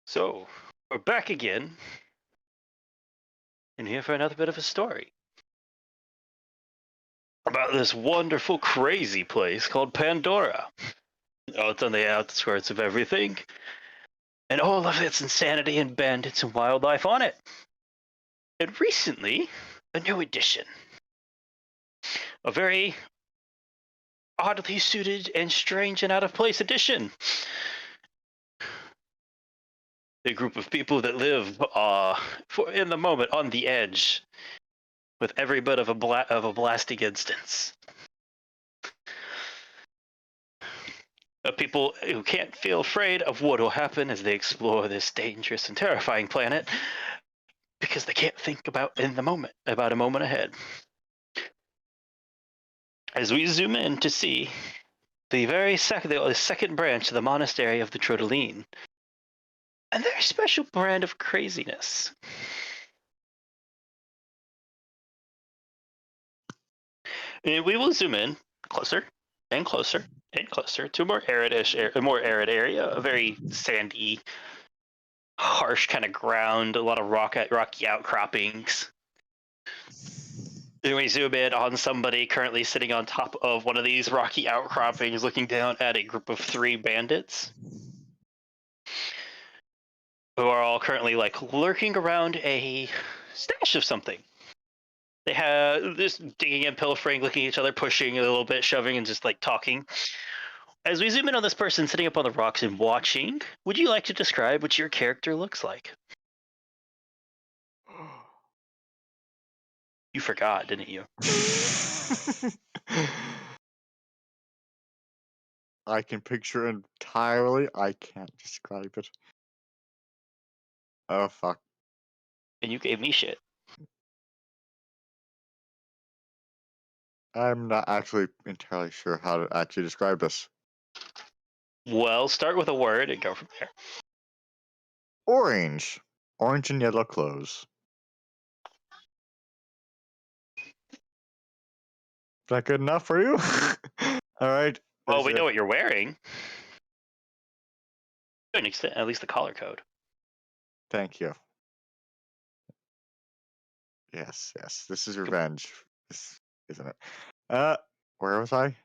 So, we're back again, and here for another bit of a story about this wonderful, crazy place called Pandora. Oh, it's on the outskirts of everything, and all of its insanity and bandits and wildlife on it. And recently, a new addition. A very oddly suited and strange and out of place addition. A group of people that live in the moment on the edge with every bit of a blasting instance. People who can't feel afraid of what will happen as they explore this dangerous and terrifying planet because they can't think about a moment ahead. As we zoom in to see the second branch of the monastery of the Trotaline, a very special brand of craziness. And we will zoom in closer and closer and closer to a more arid area, a very sandy, harsh kind of ground, a lot of rocky outcroppings. Then we zoom in on somebody currently sitting on top of one of these rocky outcroppings, looking down at a group of 3 bandits who are all currently lurking around a stash of something. They have this digging and pilfering, looking at each other, pushing a little bit, shoving, and just talking. As we zoom in on this person sitting up on the rocks and watching, would you like to describe what your character looks like? You forgot, didn't you? I can picture it entirely. I can't describe it. Oh, fuck. And you gave me shit. I'm not actually entirely sure how to actually describe this. Well, start with a word and go from there. Orange. Orange and yellow clothes. Is that good enough for you? Alright. Well, we know what you're wearing. To an extent, at least the collar code. Thank you. Yes, yes. This is revenge. This, isn't it? Where was I?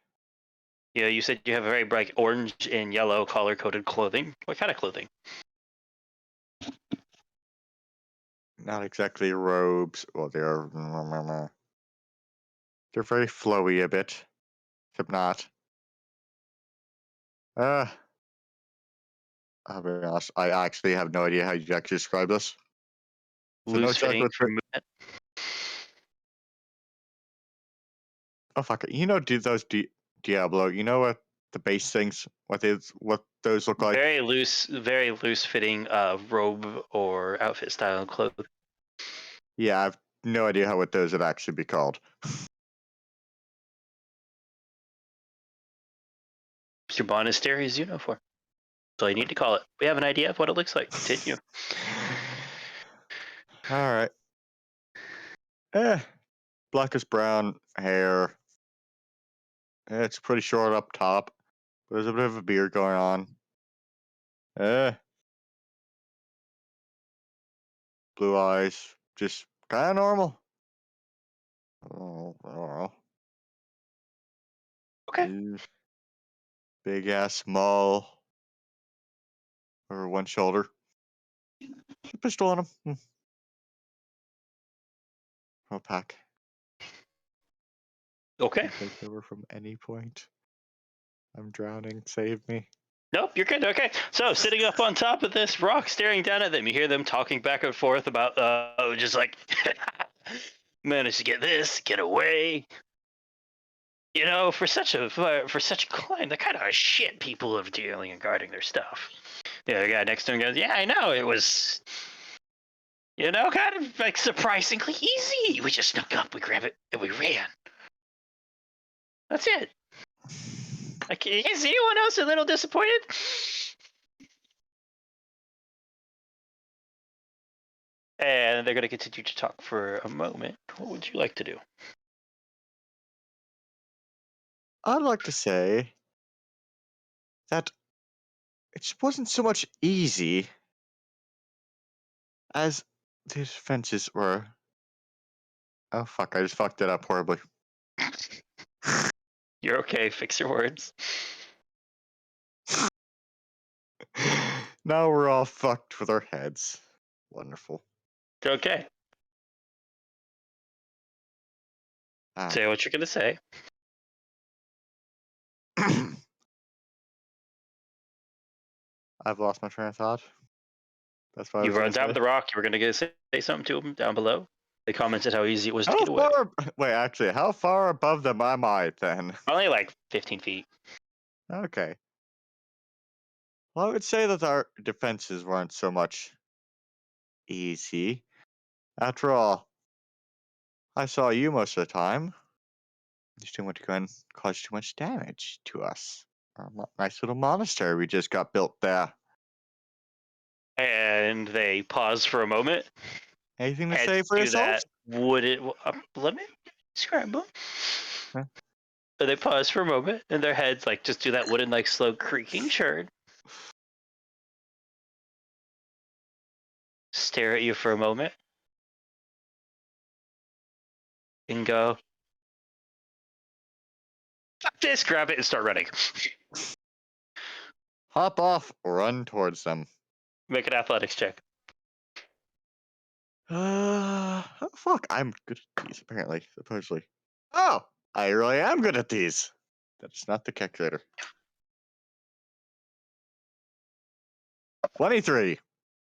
Yeah, you said you have very bright orange and yellow color-coded clothing. What kind of clothing? Not exactly robes. Well, they're very flowy a bit. Except not. I'll be honest, I actually have no idea how you actually describe this. So no Loose exactly fitting what for movement. oh fuck it. You know those Diablo, you know what the base things, what those look like? Very loose fitting robe or outfit style clothing. Yeah, I've no idea how what those would actually be called. It's your monastery's uniform. That's all you need to call it. We have an idea of what it looks like. Continue. Alright. Blackish brown hair. It's pretty short up top. There's a bit of a beard going on. Blue eyes. Just kinda normal. Oh, I don't know. Okay. Big ass small over one shoulder. A pistol on him. I'll pack. Okay. Take over from any point. I'm drowning. Save me. Nope, you're good. Okay. So, sitting up on top of this rock, staring down at them, you hear them talking back and forth about, just like, managed to get this, get away. You know, for such a climb, the kind of shit people are dealing and guarding their stuff. Yeah, the guy next to him goes, "Yeah, I know. It was, kind of surprisingly easy. We just snuck up, we grabbed it, and we ran. That's it. Is anyone else a little disappointed?" And they're going to continue to talk for a moment. What would you like to do? I'd like to say that it wasn't so much easy as these fences were. Oh fuck! I just fucked it up horribly. You're okay. Fix your words. Now we're all fucked with our heads. Wonderful. Okay. Ah. Say what you're gonna say. I've lost my train of thought. That's what I You was were gonna on top say. of the rock. You were gonna say something to them down below. They commented how easy it was to How get away. far? Wait, actually, how far above them am I then? Only like 15 feet. Okay. Well, I would say that our defenses weren't so much easy. After all, I saw you most of the time. You just didn't want to go and cause too much damage to us. Our nice little monastery we just got built there. And they pause for a moment. Anything to Heads say for do yourselves? that. Would it? Let me describe them. Huh? So they pause for a moment, and their heads like just do that wooden like slow creaking churn. Stare at you for a moment, and go. Fuck this! Grab it and start running. Hop off, run towards them. Make an athletics check. Oh, fuck, I'm good at these, apparently, supposedly. Oh, I really am good at these. That's not the calculator. 23.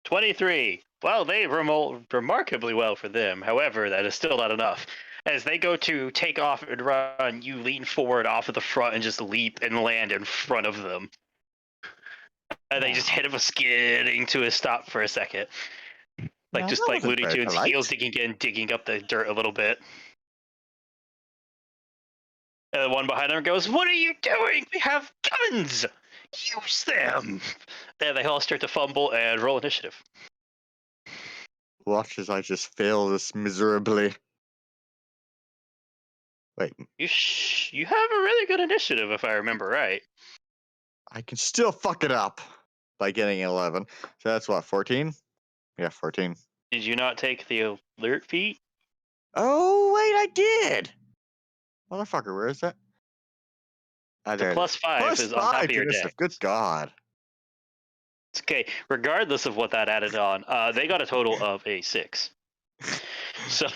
23. Well, they roll remarkably well for them. However, that is still not enough. As they go to take off and run, you lean forward off of the front and just leap and land in front of them. And they just Now, hit him a skidding to a stop for a second. Like now just that like wasn't Looney very Tunes, heels polite. digging in, digging up the dirt a little bit. And the one behind them goes, "What are you doing? We have guns! Use them!" And they all start to fumble and roll initiative. Watch as I just fail this miserably. Wait, You have a really good initiative, if I remember right. I can still fuck it up by getting 11. So that's what, 14? Yeah, 14. Did you not take the alert feat? Oh, wait, I did! Motherfucker, where is that? I The there it is. +5 Plus is on top 5 of to your initiative. Good dex. God. It's okay. Regardless of what that added on, they got a total of a 6. So,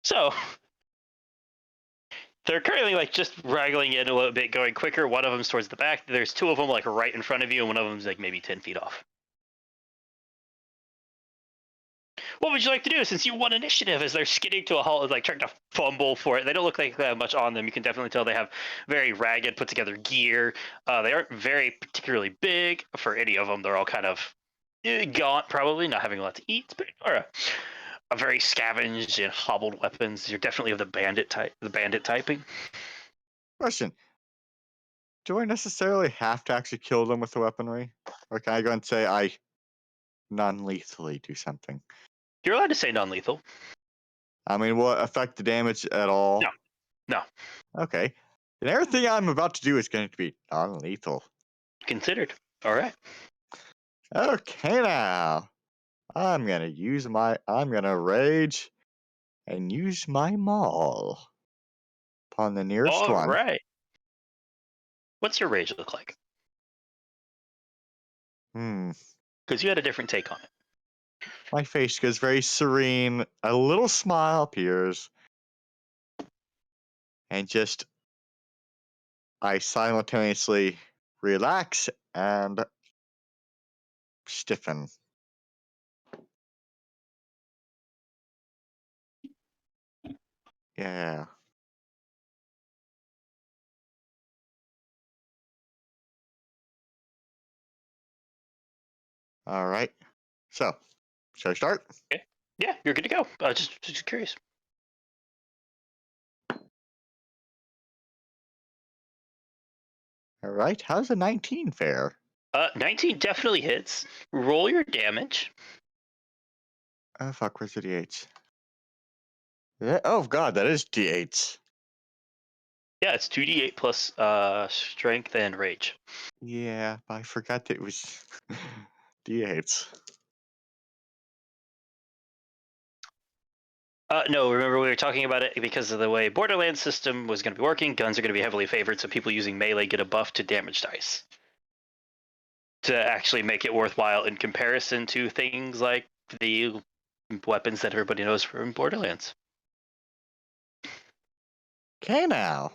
so they're currently like just wrangling in a little bit, going quicker. One of them's towards the back. There's two of them like right in front of you, and one of them's like maybe 10 feet off. What would you like to do since you won initiative? As they're skidding to a halt, like trying to fumble for it. They don't look like they have much on them. You can definitely tell they have very ragged, put together gear. They aren't very particularly big for any of them. They're all kind of gaunt, probably not having a lot to eat, but are a very scavenged and hobbled weapons. You're definitely of the bandit type, the bandit typing. Question. Do I necessarily have to actually kill them with the weaponry? Or can I go and say I non-lethally do something? You're allowed to say non-lethal. I mean, will it affect the damage at all? No, no, Okay. Then everything I'm about to do is going to be non-lethal. considered. All right. Okay now. I'm gonna rage and use my maul upon the nearest All one. right. What's your rage look like? Hmm. Because you had a different take on it. My face goes very serene. A little smile appears. And just I simultaneously relax and stiffen. Yeah. All right. So, shall I start? Okay. Yeah, you're good to go. Just curious. All right. How's a 19 fare? 19 definitely hits. Roll your damage. Oh, fuck. Where's the D8s? Oh, God. That is D8s. Yeah, it's 2d8 plus strength and rage. Yeah, but I forgot that it was D8s. No, remember we were talking about it because of the way Borderlands system was going to be working. Guns are going to be heavily favored, so people using melee get a buff to damage dice to actually make it worthwhile in comparison to things like the weapons that everybody knows from Borderlands. Okay, now.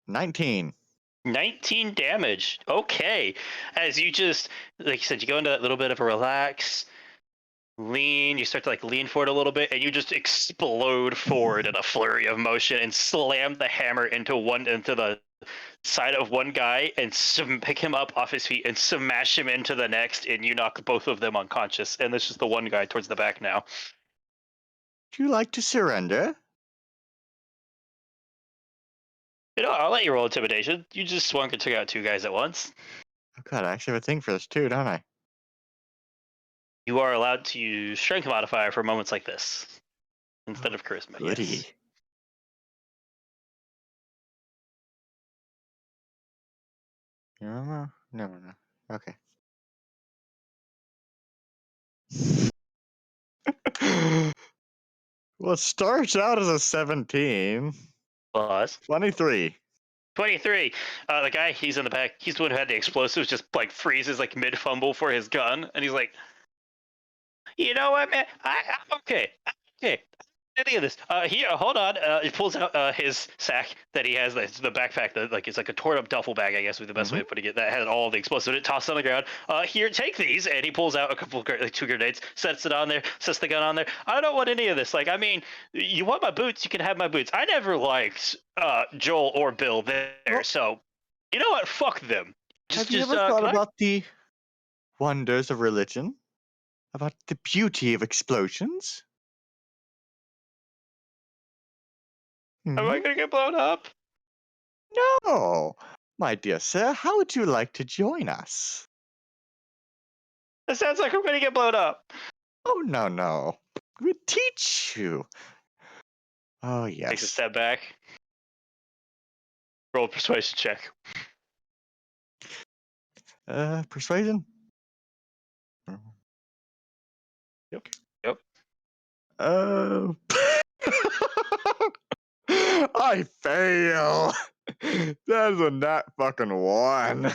19. 19 damage. Okay. As you just, like you said, you go into that little bit of a relax, lean, you start to like lean forward a little bit, and you just explode forward in a flurry of motion and slam the hammer into the side of one guy and pick him up off his feet and smash him into the next, and you knock both of them unconscious. And there's just the one guy towards the back now. Would you like to surrender? I'll let you roll intimidation. You just swung and took out two guys at once. Oh god, I actually have a thing for this too, don't I? You are allowed to use strength modifier for moments like this instead of charisma. Goody. Yes. No, no, no, no. Okay. Well, it starts out as a 17. Plus 23. 23. The guy, he's in the back. He's the one who had the explosives. Just like freezes like mid fumble for his gun, and he's like, "You know what, man? I'm okay. I'm okay. Any of this? Here, hold on." He pulls out his sack that he has, the backpack that like it's like a torn up duffel bag, I guess would be the best way of putting it. That had all the explosives. It tossed on the ground. Here, take these, and he pulls out a couple, like two grenades, sets it on there, sets the gun on there. I don't want any of this. Like, I mean, you want my boots? You can have my boots. I never liked Joel or Bill there, Well, so you know what? Fuck them. have you ever thought Can I? about the wonders of religion? About the beauty of explosions? Am I Hmm? gonna get blown up? No! My dear sir, how would you like to join us? It sounds like I'm gonna get blown up. Oh, no, no. We teach you. Oh, Takes a yes. step back. Roll a persuasion check. Persuasion? Yep. Yep. Uh, I fail. That's a nat fucking one.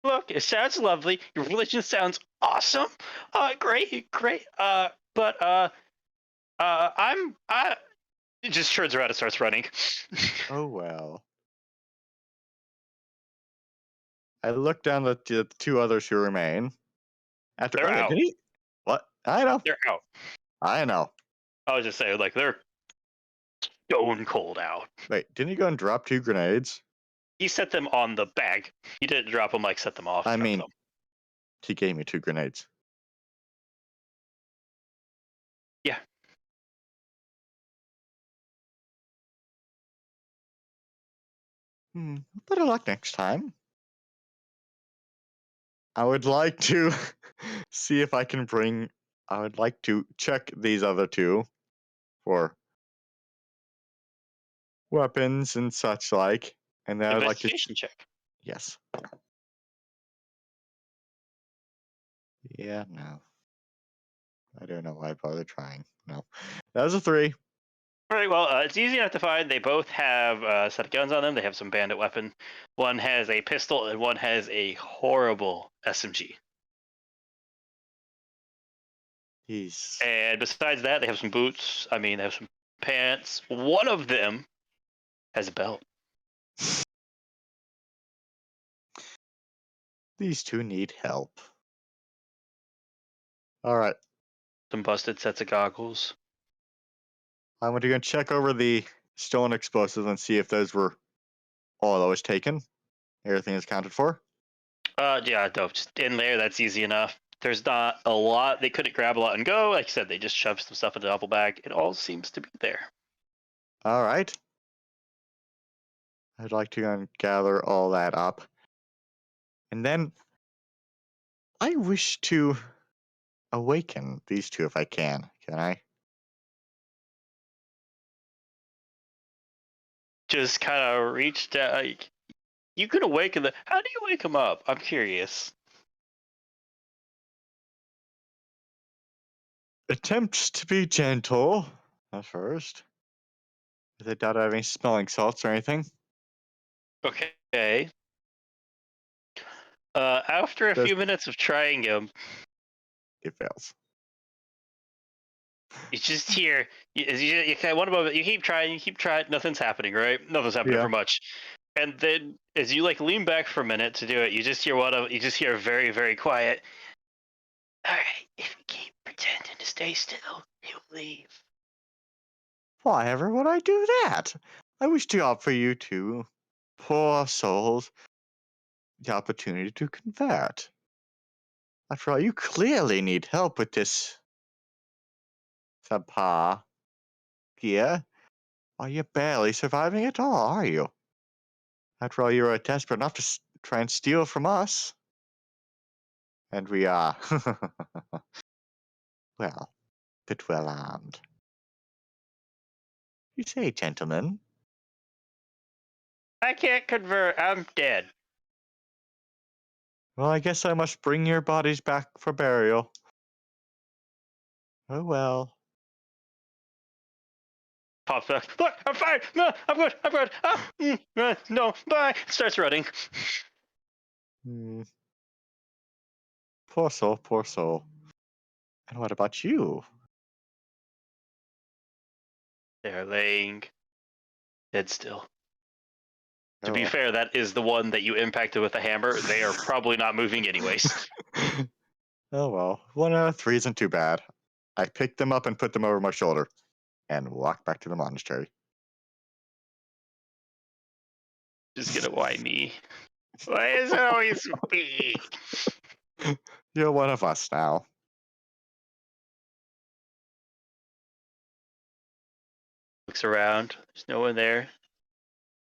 Look, it sounds lovely. Your religion sounds awesome. Great, great. I. It just turns around and starts running. Oh well. I look down at the two others who remain. After They're okay, out. did he? What? I know. They're out. I know. I was just saying, like they're stone cold out. Wait, didn't he go and drop two grenades? He set them on the bag. He didn't drop them like set them off. I Drop mean, them. he gave me two grenades. Yeah. Better luck next time. I would like to see if I can bring. I would like to check these other two for weapons and such like, and then I'd like to. Investigation check. Yes. Yeah. No. I don't know why I bother trying. No. That was a 3. All right. Well, it's easy enough to find. They both have a set of guns on them. They have some bandit weapon. One has a pistol, and one has a horrible SMG. He's. And besides that, they have some boots. I mean, they have some pants. One of them has a belt. These two need help. All right. Some busted sets of goggles. I'm going to go check over the stolen explosives and see if those were all that was taken. Everything is accounted for. Yeah, dope. Just in there, that's easy enough. There's not a lot. They couldn't grab a lot and go. Like I said, they just shoved some stuff in the duffel bag. It all seems to be there. All right. I'd like to go and gather all that up. And then I wish to awaken these two if I can. Can I? Just kind of reached out. Like, you could awaken the. How do you wake them up? I'm curious. attempt to be gentle at first. I doubt I have any smelling salts or anything. Okay. After a This few minutes of trying him, it fails. you just hear you kind of one moment you keep trying, nothing's happening, right? Nothing's happening Yeah. for much, and then as you like lean back for a minute to do it, you just hear very very quiet. All right, if you keep pretending to stay still, he'll leave. Why ever would I do that? I wish to offer you two poor souls the opportunity to convert. After all, you clearly need help with this subpar gear. Are you barely surviving at all, are you? After all, you are desperate enough to try and steal from us. And we are, well, bit well armed. You say, gentlemen? I can't convert. I'm dead. Well, I guess I must bring your bodies back for burial. Oh well. Pops back. Look, I'm fine. No, I'm good. I'm good. Ah, no, bye. Starts running. Hmm. Poor soul, poor soul. And what about you? They're laying dead still. To be Oh. fair, that is the one that you impacted with the hammer. They are probably not moving anyways. Oh well. 1 out of 3 isn't too bad. I picked them up and put them over my shoulder and walked back to the monastery. Just gonna whine me. Why is it always me? You're one of us now. Looks around. There's no one there.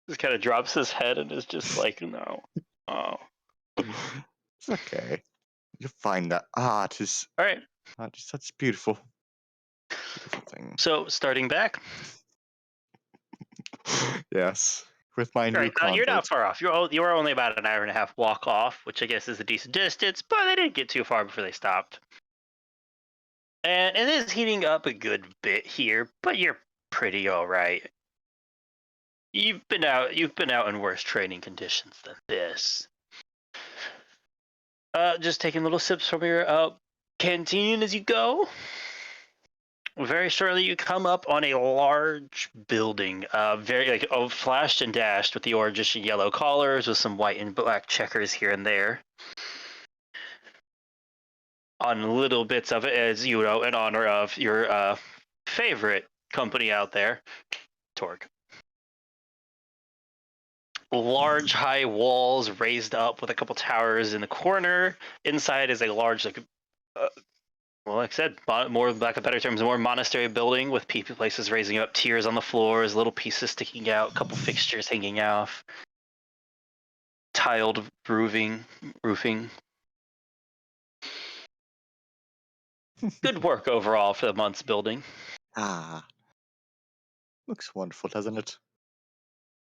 Just kind of drops his head and is just like, no. Oh. It's okay. You find that art is All right. such beautiful, beautiful thing. So starting back. Yes, with my All new right. You're not convert. far off. You were only about an hour and a half walk off, which I guess is a decent distance, but they didn't get too far before they stopped. And it is heating up a good bit here, but you're pretty all right. You've been out in worse training conditions than this. Just taking little sips from your canteen as you go. Very shortly, you come up on a large building, very like flashed and dashed with the orangish and yellow collars, with some white and black checkers here and there. On little bits of it, as you know, in honor of your favorite company out there, Torg. Large high walls raised up with a couple towers in the corner. Inside is a large uh, well, like I said, more lack of better terms, more monastery building with people places raising up tiers on the floors, little pieces sticking out, a couple fixtures hanging off, tiled roofing. Good work overall for the month's building. Ah, looks wonderful, doesn't it?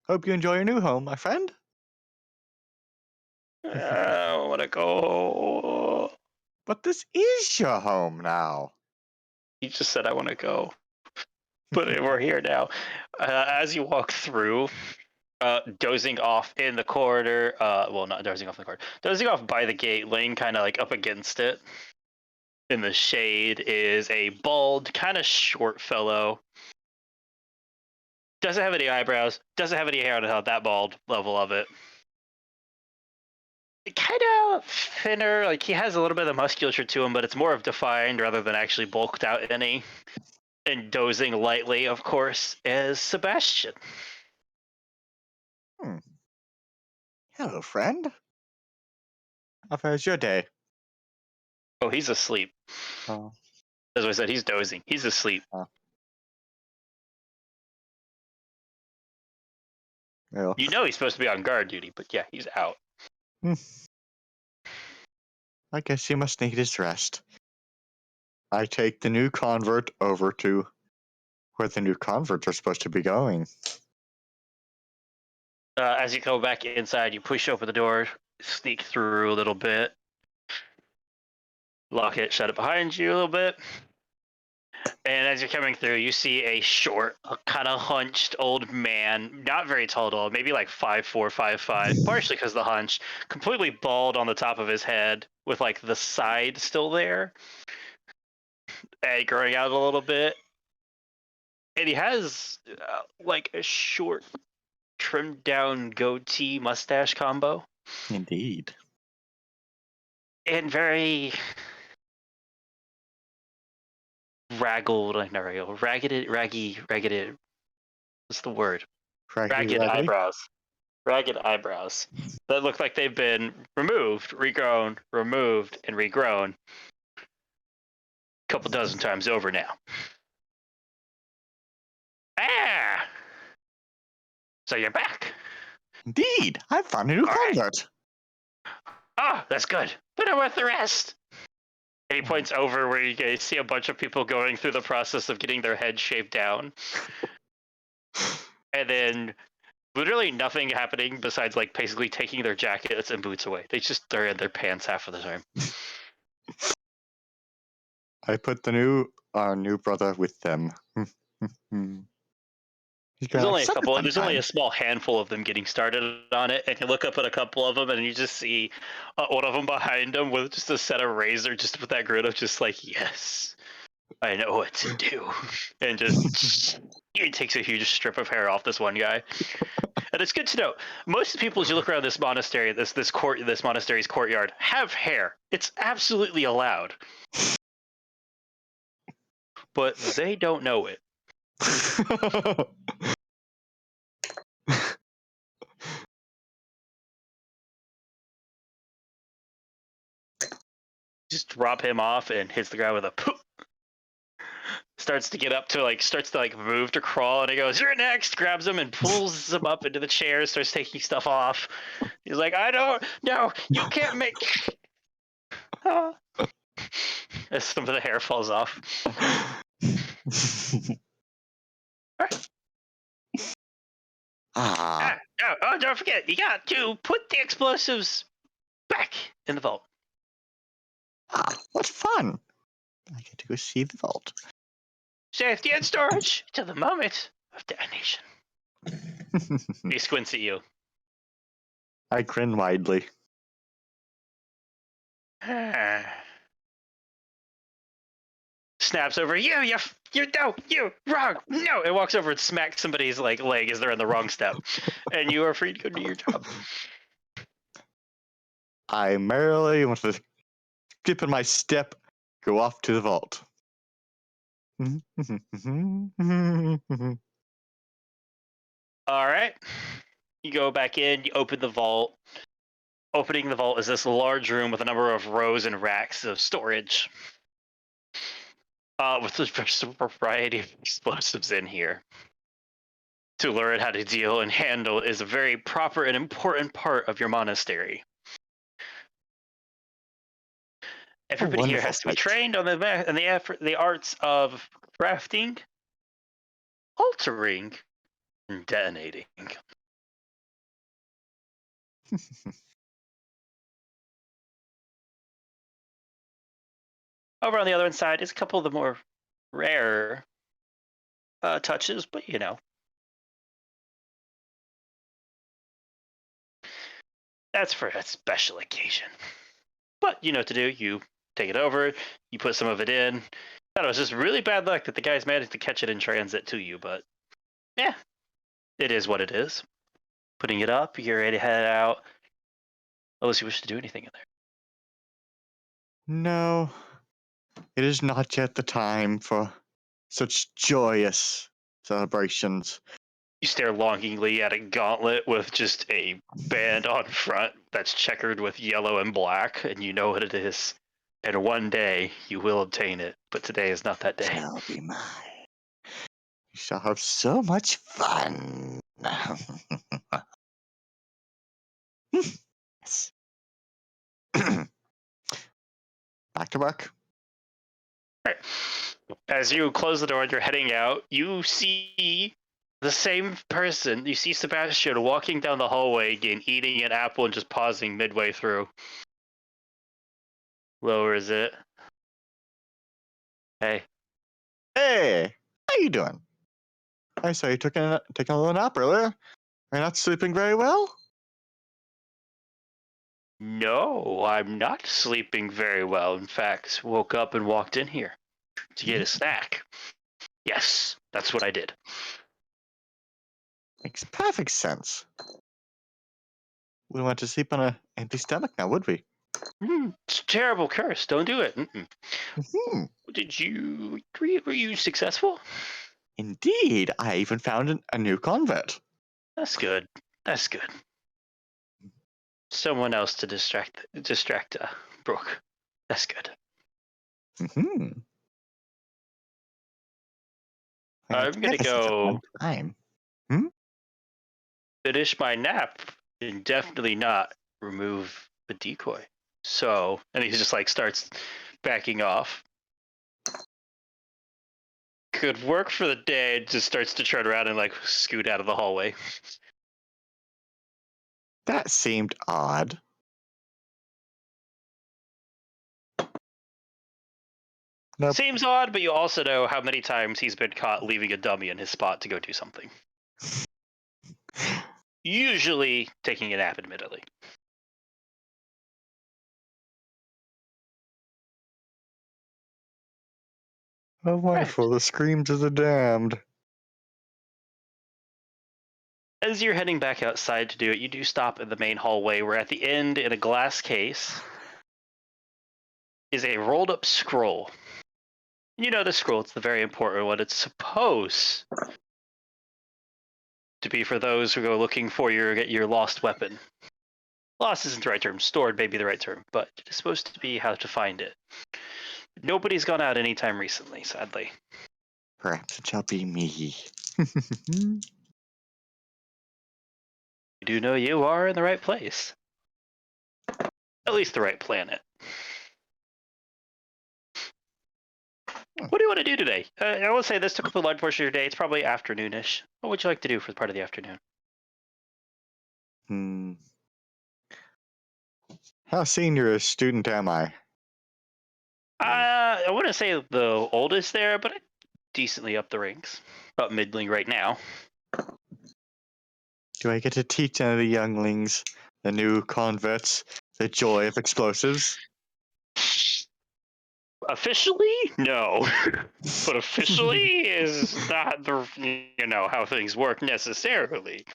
Hope you enjoy your new home, my friend. I want to go. But this is your home now. He just said I want to go, but we're here now. As you walk through, dozing off in the corridor. Well, not dozing off in the corridor. Dozing off by the gate, laying kind of like up against it in the shade, is a bald, kind of short fellow. Doesn't have any eyebrows. Doesn't have any hair on that bald level of it. Kind of thinner. Like he has a little bit of musculature to him, but it's more of defined rather than actually bulked out any. And dozing lightly, of course, is Sebastian. Hmm. Hello, friend. How fares your day? Oh, he's asleep. Oh, As I said, he's dozing. He's asleep. well. You know he's supposed to be on guard duty, but yeah, he's out. Hmm. I guess he must need his rest. I take the new convert over to where the new converts are supposed to be going. As you go back inside, you push open the door, sneak through a little bit, lock it, shut it behind you a little bit. And as you're coming through, you see a short, kind of hunched old man, not very tall at all, maybe like 5'4", 5'5", partially because of the hunch, completely bald on the top of his head, with like the side still there, and growing out a little bit. And he has like a short, trimmed down goatee mustache combo, Indeed. and very ragged. What's the word? Crackety Ragged raggedy. eyebrows. Ragged eyebrows that look like they've been removed, regrown, removed, and regrown a couple dozen times over now. Ah! So you're back. Indeed. I found a new All right. convert. Oh, that's good. But I'm worth the rest. And he points over where you guys see a bunch of people going through the process of getting their head shaved down. And then literally nothing happening besides like basically taking their jackets and boots away. They're in their pants half of the time. I put our new brother with them. He's There's gonna only a accept it couple. There's only sometime. a small handful of them getting started on it, and you look up at a couple of them, and you just see one of them behind them with just a set of razor, just with that grin of just like, yes, I know what to do, and just he takes a huge strip of hair off this one guy. And it's good to know most of the people as you look around this monastery, this monastery's courtyard, have hair. It's absolutely allowed, but they don't know it. Just drop him off and hits the ground with a poop. Starts to move to crawl, and he goes, "You're next!" Grabs him and pulls him up into the chair, starts taking stuff off. He's like, "I don't, no, you can't make." As some of the hair falls off. Oh, don't forget, you got to put the explosives back in the vault. What fun! I get to go see the vault. Safety and storage to the moment of detonation. He squints at you. I grin widely. Snaps over, you no, you wrong, no, and walks over and smacks somebody's leg as they're in the wrong step, and you are free to go do your job. I merrily, with a skip in my step, go off to the vault. All right, you go back in, you open the vault. Opening the vault is this large room with a number of rows and racks of storage. With a variety of explosives in here. To learn how to deal and handle is a very proper and important part of your monastery. Everybody here wonderful has to be sight. trained on the arts of crafting, altering, and detonating. Over on the other side is a couple of the more rare touches, but you know. That's for a special occasion. But you know what to do. You take it over, you put some of it in. Thought it was just really bad luck that the guys managed to catch it in transit to you, but yeah, it is what it is. Putting it up, you're ready to head out. Unless you wish to do anything in there. No, it is not yet the time for such joyous celebrations. You stare longingly at a gauntlet with just a band on front that's checkered with yellow and black, and you know what it is. And one day you will obtain it, but today is not that day. Shall be mine. We shall have so much fun. Yes. Back to work. Right. As you close the door and you're heading out, you see the same person. You see Sebastian walking down the hallway again, eating an apple and just pausing midway through. Lowers it. Hey, Hey, how you doing? I saw you taking a little nap earlier. Are you not sleeping very well? No, I'm not sleeping very well. In fact, woke up and walked in here to get a snack. Yes, that's what I did. Makes perfect sense. We want to sleep on an empty stomach now, would we? It's a terrible curse. Don't do it. Hmm. Were you successful? Indeed, I even found a new convert. That's good. That's good. Someone else to distract Brooke. That's good. Hmm. We had I'm gonna together since a long go time. finish my nap and definitely not remove the decoy. So, and he just like starts backing off. Good work for the day. Just starts to turn around and like scoot out of the hallway. That seemed odd. Nope. Seems odd, but you also know how many times he's been caught leaving a dummy in his spot to go do something. Usually taking a nap, admittedly. Oh, Right. wonderful. The screams of the damned. As you're heading back outside to do it, you do stop in the main hallway where at the end, in a glass case, is a rolled up scroll. You know the scroll, it's the very important one. It's supposed to be for those who go looking for your lost weapon. Lost isn't the right term, stored may be the right term, but it's supposed to be how to find it. Nobody's gone out anytime recently, sadly. Perhaps it shall be me. You do know you are in the right place. At least the right planet. What do you want to do today? I will say this took up a large portion of your day. It's probably afternoonish. What would you like to do for part of the afternoon? Hmm. How senior a student am I? I wouldn't say the oldest there, but decently up the ranks. About middling right now. Do I get to teach any of the younglings, the new converts, the joy of explosives? Officially, no. But officially is not the how things work necessarily.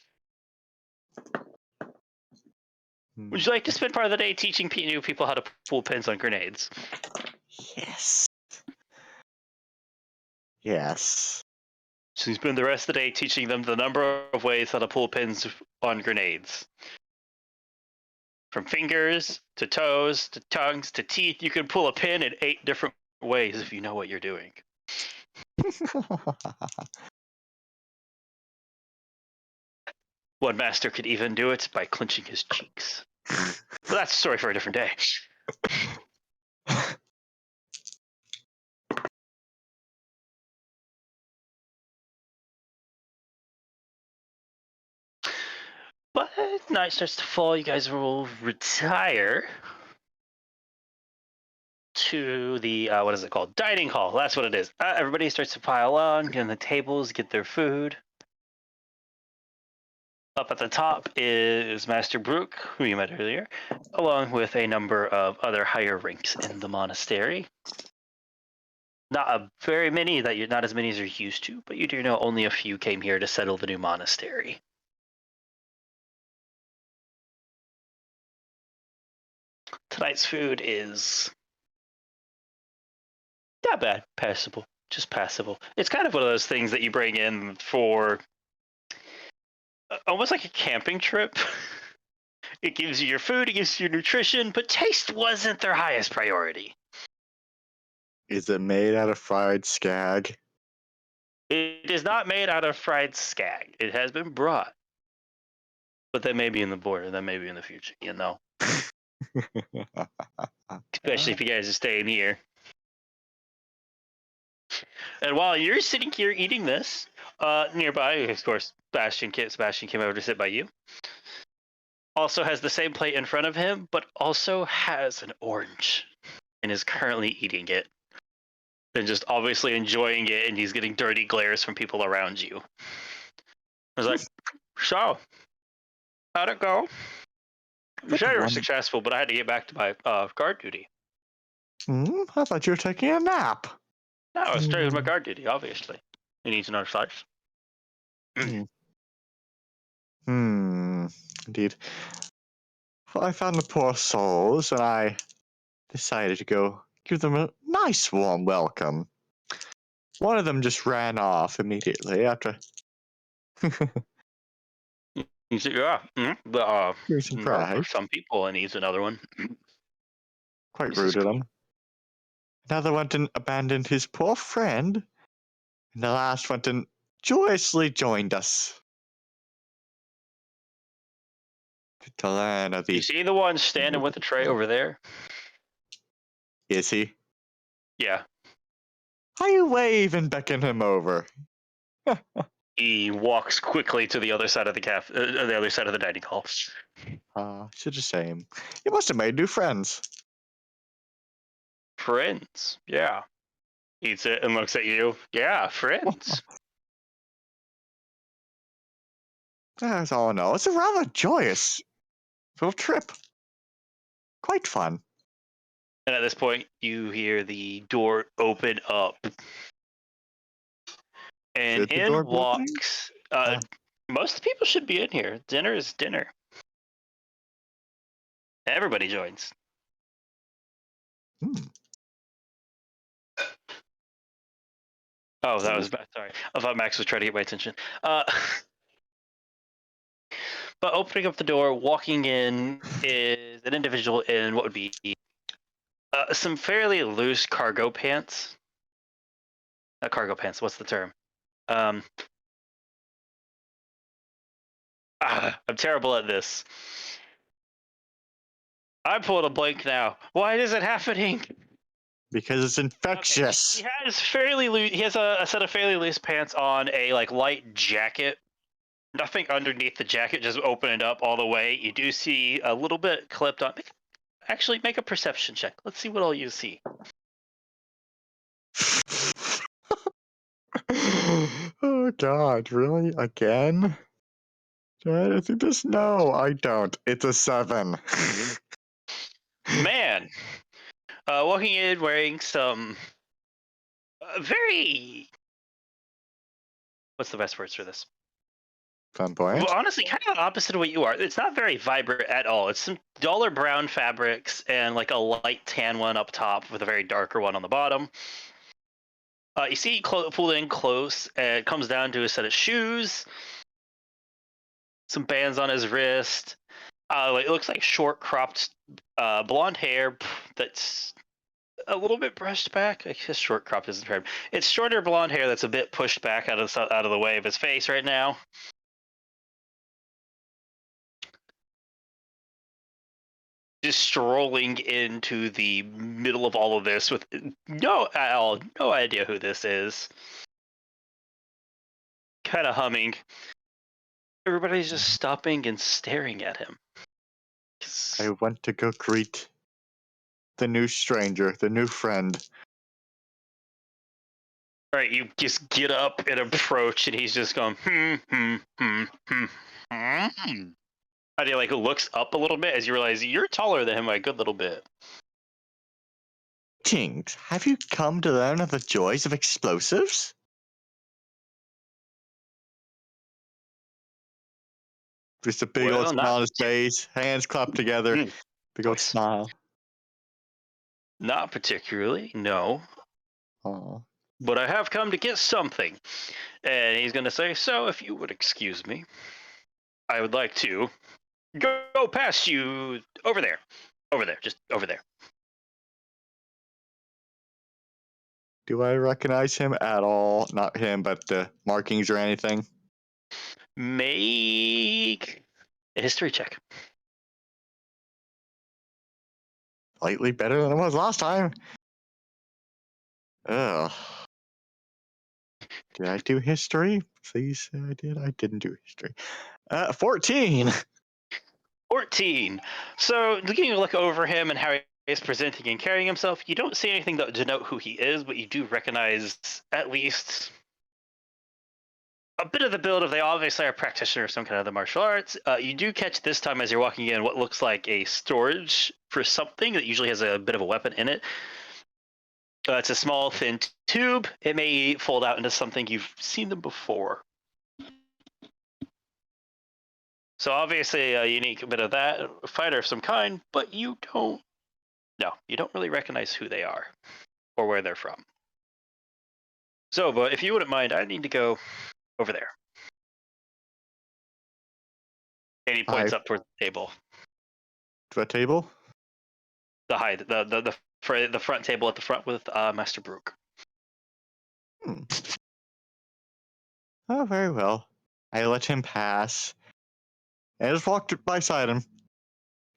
Would you like to spend part of the day teaching new people how to pull pins on grenades? Yes. Yes. So you spend the rest of the day teaching them the number of ways how to pull pins on grenades. From fingers to toes to tongues to teeth, you can pull a pin in 8 different ways if you know what you're doing. One master could even do it by clenching his cheeks. But that's a story for a different day. But night starts to fall. You guys will retire to the what is it called? Dining hall. That's what it is. Everybody starts to pile on, get on the tables, get their food. Up at the top is Master Brook, who you met earlier, along with a number of other higher ranks in the monastery. Not very many that you're not as many as you're used to, but you do know only a few came here to settle the new monastery. Tonight's food is not bad, passable, just passable. It's kind of one of those things that you bring in for almost like a camping trip. It gives you your food, it gives you your nutrition, but taste wasn't their highest priority. Is it made out of fried skag? It is not made out of fried skag. It has been brought, but that may be in the border. That may be in the future. Especially if you guys are staying here. And while you're sitting here eating this, nearby, of course, Sebastian came over to sit by you. Also has the same plate in front of him, but also has an orange and is currently eating it. and just obviously enjoying it, and he's getting dirty glares from people around you. I was like, so, how'd it go? You Good said you were one. successful, but I had to get back to my guard duty. I thought you were taking a nap. No, I was straight with my Hmm. guard duty, obviously. You need to know slice. Hmm. Indeed. Well, I found the poor souls, and I decided to go give them a nice warm welcome. One of them just ran off immediately after You said, yeah, but doing some for pride. some people, it needs another one. Quite This is rude of cool. them. Another went and abandoned his poor friend, and the last went and joyously joined us to learn of You the. see the one standing with the tray over there? Is he? Yeah. I wave and beckon him over. He walks quickly to the other side of the other side of the dining hall. Such a shame. You must have made new friends. Friends, yeah. Eats it and looks at you. Yeah, friends. That's all I know. It's a rather joyous little trip. Quite fun. And at this point, you hear the door open up, and Should the in door be opening? walks. Ah, Most people should be in here. Dinner is dinner. Everybody joins. hmm. Oh, that was bad. Sorry. I thought Max was trying to get my attention. Uh, but opening up the door, walking in is an individual in what would be some fairly loose cargo pants. Not cargo pants. What's the term? Um, I'm terrible at this. I'm pulling a blank now. Why is it happening? Because it's Okay, infectious. he has fairly loose. He has a set of fairly loose pants on, a like light jacket. Nothing underneath the jacket. Just open it up all the way. You do see a little bit clipped on. Actually, make a perception check. Let's see what all you see. Oh God, really? Again? I think this. No, I don't. It's a 7. Man, walking in wearing some very. What's the best words for this? Fun Well, point. honestly, kind of the opposite of what you are. It's not very vibrant at all. It's some duller brown fabrics and like a light tan one up top with a very darker one on the bottom. You see, pulled in close, and it comes down to a set of shoes, some bands on his wrist. It looks like short cropped blonde hair that's a little bit brushed back. I guess short cropped isn't fair. It's shorter blonde hair that's a bit pushed back out of the way of his face right now. Just strolling into the middle of all of this with no idea who this is. Kind of humming. Everybody's just stopping and staring at him. I went to go greet the new stranger, the new friend. Right, you just get up and approach, and he's just going, And he like looks up a little bit as you realize you're taller than him by a good little bit. Tings, have you come to learn of the joys of explosives? Just a big old Well, smile on his face, hands clapped together, big old voice. smile. Not particularly, no. Oh, But I have come to get something. And he's going to say, so if you would excuse me, I would like to go past you over there. Over there, just over there. do I recognize him at all? Not him, but the markings or anything. Make a history check. Slightly better than it was last time. Ugh. Did I do history? Please say I did. I didn't do history. 14. 14. So, looking to look over him and how is presenting and carrying himself. You don't see anything that denote who he is, but you do recognize at least a bit of the build of they obviously are a practitioner of some kind of the martial arts. You do catch this time as you're walking in what looks like a storage for something that usually has a bit of a weapon in it. It's a small, thin tube. It may fold out into something you've seen them before. So obviously a unique bit of that, a fighter of some kind, but you don't really recognize who they are or where they're from. So, but if you wouldn't mind, I need to go over there. And he points I up towards the table. to a table. The front table at the front with Master Brook. Hmm. Oh, very well. I let him pass. And I just walked beside him.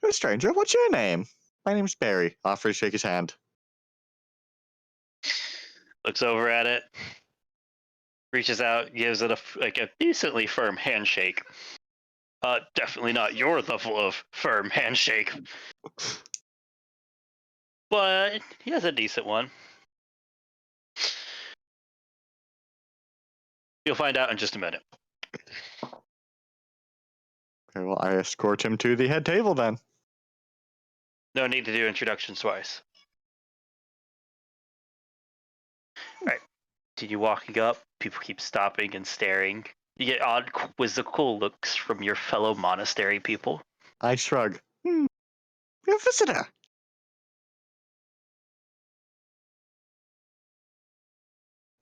Hey, stranger, what's your name? My name's Barry. Offer to shake his hand. Looks over at it, reaches out, gives it a decently firm handshake. Definitely not your level of firm handshake, but he has a decent one. You'll find out in just a minute. Okay, well, I escort him to the head table then. No need to do introductions twice. All right. Continue walking up. People keep stopping and staring. You get odd, quizzical looks from your fellow monastery people. I shrug. You're a visitor.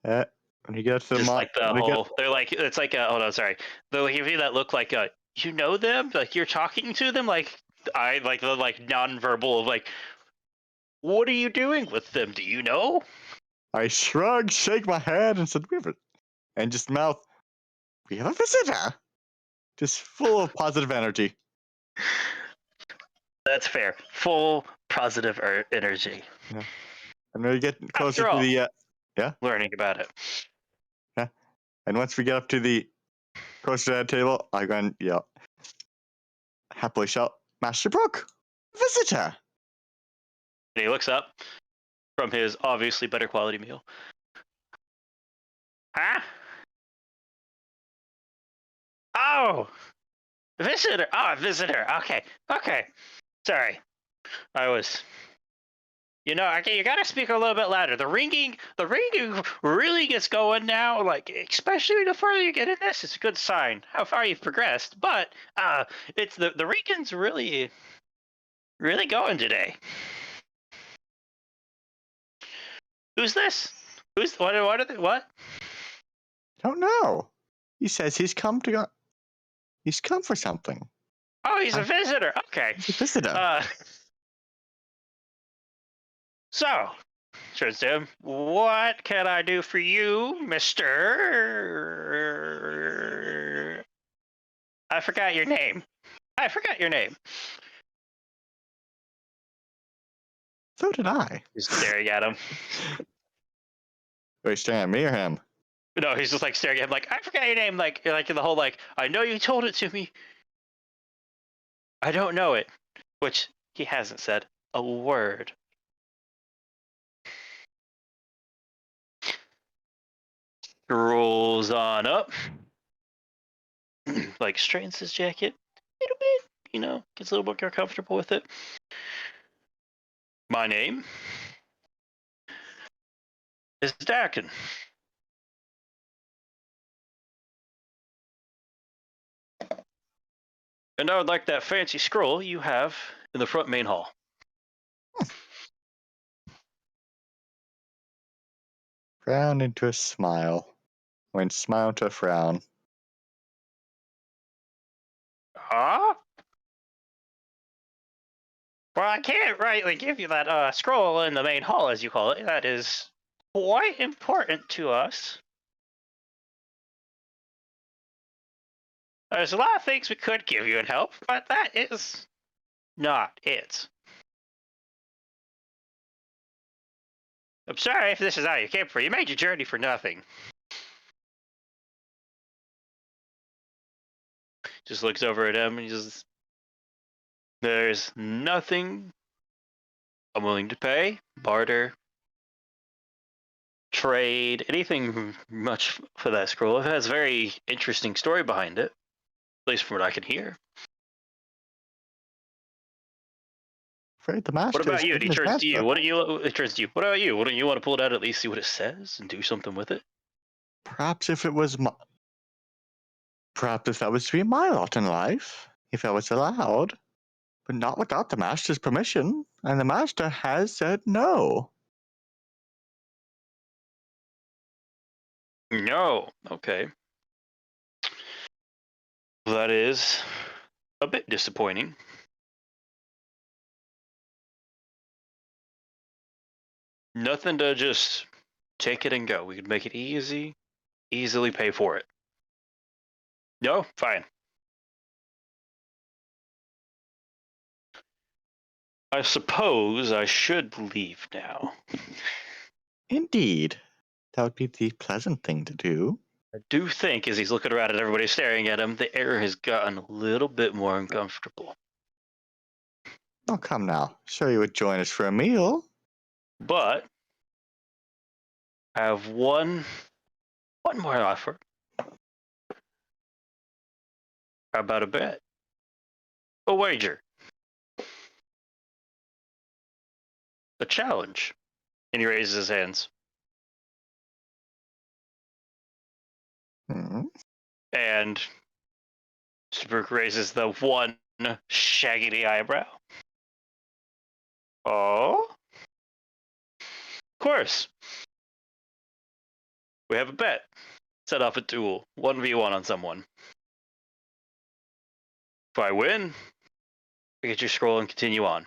When you get to the Just like the when you get, whole, they're like, it's like hold on, sorry. They'll give you that look like, you know them, like you're talking to them, like I like the like nonverbal of like, what are you doing with them? Do you know? I shrug, shake my head, and said, "We have a," and just mouth, "We have a visitor." Just full of positive energy. That's fair. Full positive energy. Yeah. And when we get closer After to all, the, yeah, learning about it. yeah, and once we get up to the closer to that table, I go and yell, happily shout, "Master Brook, visitor!" And he looks up from his obviously better quality meal. Huh? Oh, visitor. Oh, visitor. Okay. Okay. Sorry. I was. You know, okay, you gotta speak a little bit louder. The ringing really gets going now. Like, especially the further you get in this, it's a good sign how far you've progressed. But it's the ringing's really, really going today. Who's this? Who's what? What are they? What? Don't know. He says he's come for something. Oh, he's a visitor. Okay. He's a visitor. Uh, so, turns to him. What can I do for you, Mister? I forgot your name. I forgot your name. So did I. He's staring at him. Wait, staring at me or him? No, he's just like staring at him, like I forgot your name. Like the whole like I know you told it to me. I don't know it, which he hasn't said a word. Rolls on up, like straightens his jacket a little bit. You know, gets a little bit more comfortable with it. My name is Dakin. And I would like that fancy scroll you have in the front main hall. Frown into a smile. Went smile to a frown. Huh? Well, I can't rightly give you that scroll in the main hall, as you call it. That is quite important to us. There's a lot of things we could give you and help, but that is not it. I'm sorry if this is how you came for. You made your journey for nothing. Just looks over at him and he just, there's nothing I'm willing to pay, barter, trade, anything much for that scroll. It has a very interesting story behind it, at least from what I can hear. Afraid the What master about has you? And given he his turns to you. answer. What do you? It turns to you. What about you? Wouldn't you want to pull it out at least see what it says and do something with it? Perhaps if it was perhaps if that was to be my lot in life, if I was allowed, but not without the master's permission, and the master has said no. No. Okay. That is a bit disappointing. Nothing to just take it and go. We could make it easy, easily pay for it. No? Fine. I suppose I should leave now. Indeed, that would be the pleasant thing to do. I do think, as he's looking around at everybody staring at him, the air has gotten a little bit more uncomfortable. Oh, come now. Sure you would join us for a meal. But I have one more offer. How about a bet? A wager. A challenge. And he raises his hands. Hmm. And Spook raises the one shaggy eyebrow. Oh? Of course. We have a bet. Set off a duel. 1v1 on someone. If I win, I get your scroll and continue on.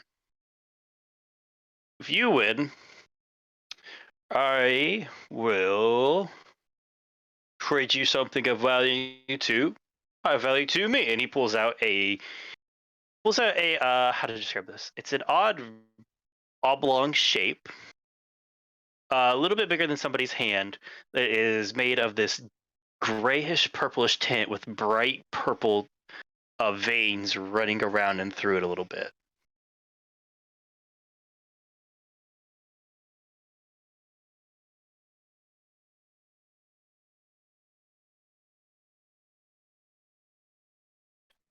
If you win, I will trade you something of value to me. And he pulls out a how to describe this? It's an odd oblong shape, a little bit bigger than somebody's hand, that is made of this grayish purplish tint with bright purple veins running around and through it a little bit.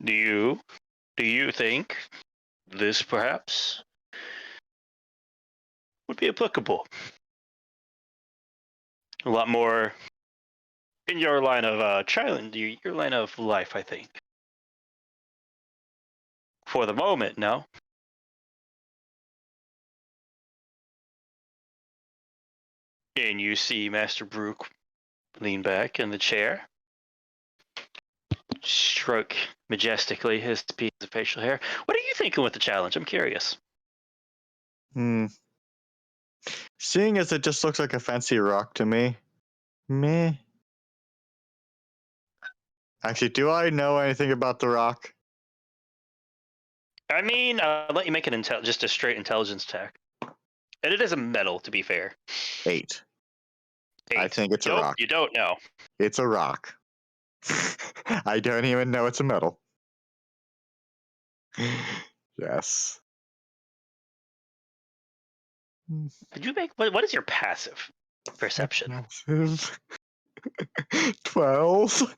Do you think this perhaps would be applicable? A lot more in your line of your line of life, I think. For the moment, no. And you see Master Brook lean back in the chair, stroke majestically his piece of facial hair. What are you thinking with the challenge? I'm curious. Hmm. Seeing as it just looks like a fancy rock to me, meh. Actually, do I know anything about the rock? I mean, I'll let you make just a straight intelligence check. And it is a metal, to be fair. 8. I 8. think it's a Nope, rock. you don't know. It's a rock. I don't even know it's a metal. Yes. Did you make what is your passive perception? Massive. 12.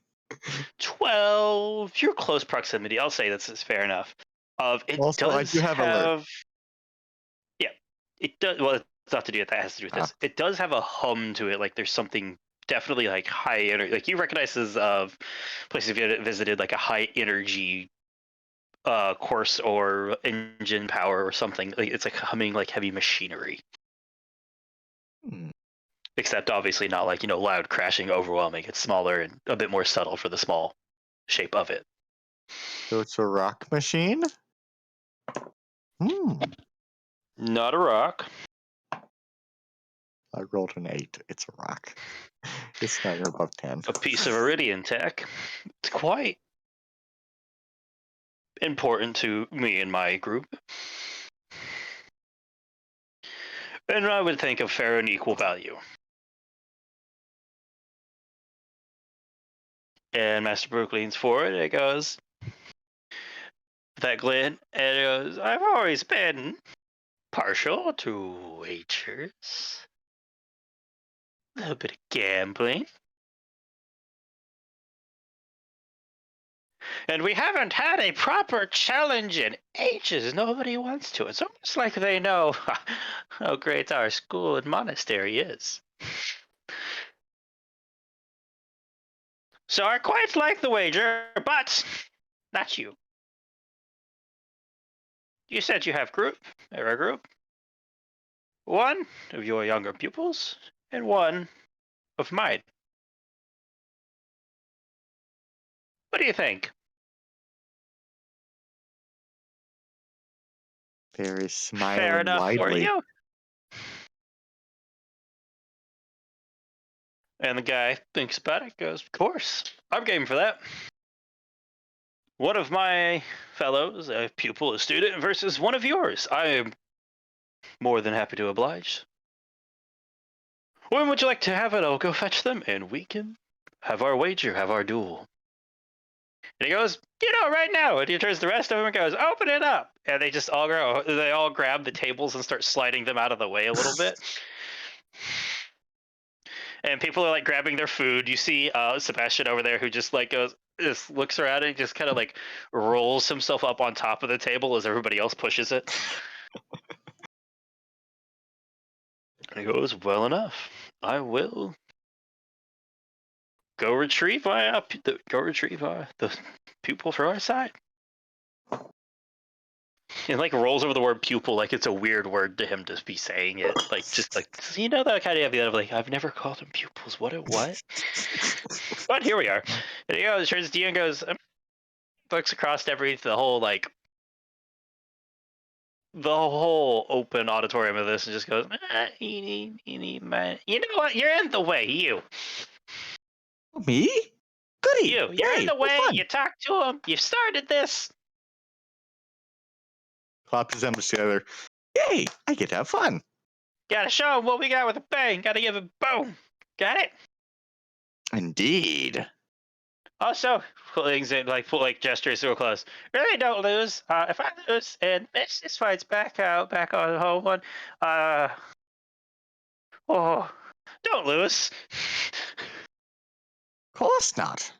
12. You're close proximity. I'll say that's fair enough. It Also, I does do have alert. have. Yeah, it does. Well, it's not to do with that. It has to do with this. It does have a hum to it. Like there's something definitely like high energy. Like you recognize this of places you visited, like a high energy course or engine power or something. Like it's like humming like heavy machinery. Hmm. Except obviously not like loud crashing, overwhelming. It's smaller and a bit more subtle for the small shape of it. So it's a rock machine? Hmm. Not a rock. I rolled an 8. It's a rock. It's not even above 10. A piece of iridium tech. It's quite important to me and my group. And I would think of fair and equal value. And Master Brook leans forward and it goes, that glint, and it goes, I've always been partial to wagers, a little bit of gambling. And we haven't had a proper challenge in ages. Nobody wants to. It's almost like they know how great our school and monastery is. So I quite like the wager, but not you. You said you have a group. One of your younger pupils and one of mine. What do you think? Barry's Fair smiling enough for widely. you? And the guy thinks about it, goes, of course, I'm game for that. One of my fellows, a pupil, a student, versus one of yours. I am more than happy to oblige. When would you like to have it? I'll go fetch them, and we can have our wager, have our duel. And he goes, right now. And he turns to the rest of them and goes, open it up. And they just all go, they all grab the tables and start sliding them out of the way a little bit. And people are like grabbing their food. You see Sebastian over there who just like goes, just looks around and just kind of like rolls himself up on top of the table as everybody else pushes it. And he goes, well enough. I will go retrieve the pupil for our side. And like rolls over the word pupil like it's a weird word to him to be saying it. Like just like that kind of idea of like I've never called them pupils. What? But here we are. And he goes, turns to you and goes, looks across the whole open auditorium of this and just goes, you know what? You're in the way, you. Me? Goody. You're in Yay. the What way. fun. You talked to him. You started this. Clap his hands together. Yay. I get to have fun. Gotta show him what we got with a bang. Gotta give him boom. Got it? Indeed. Also, like gestures real close. Really don't lose. If I lose and this fight's back on the home one, oh, don't lose. Of course not.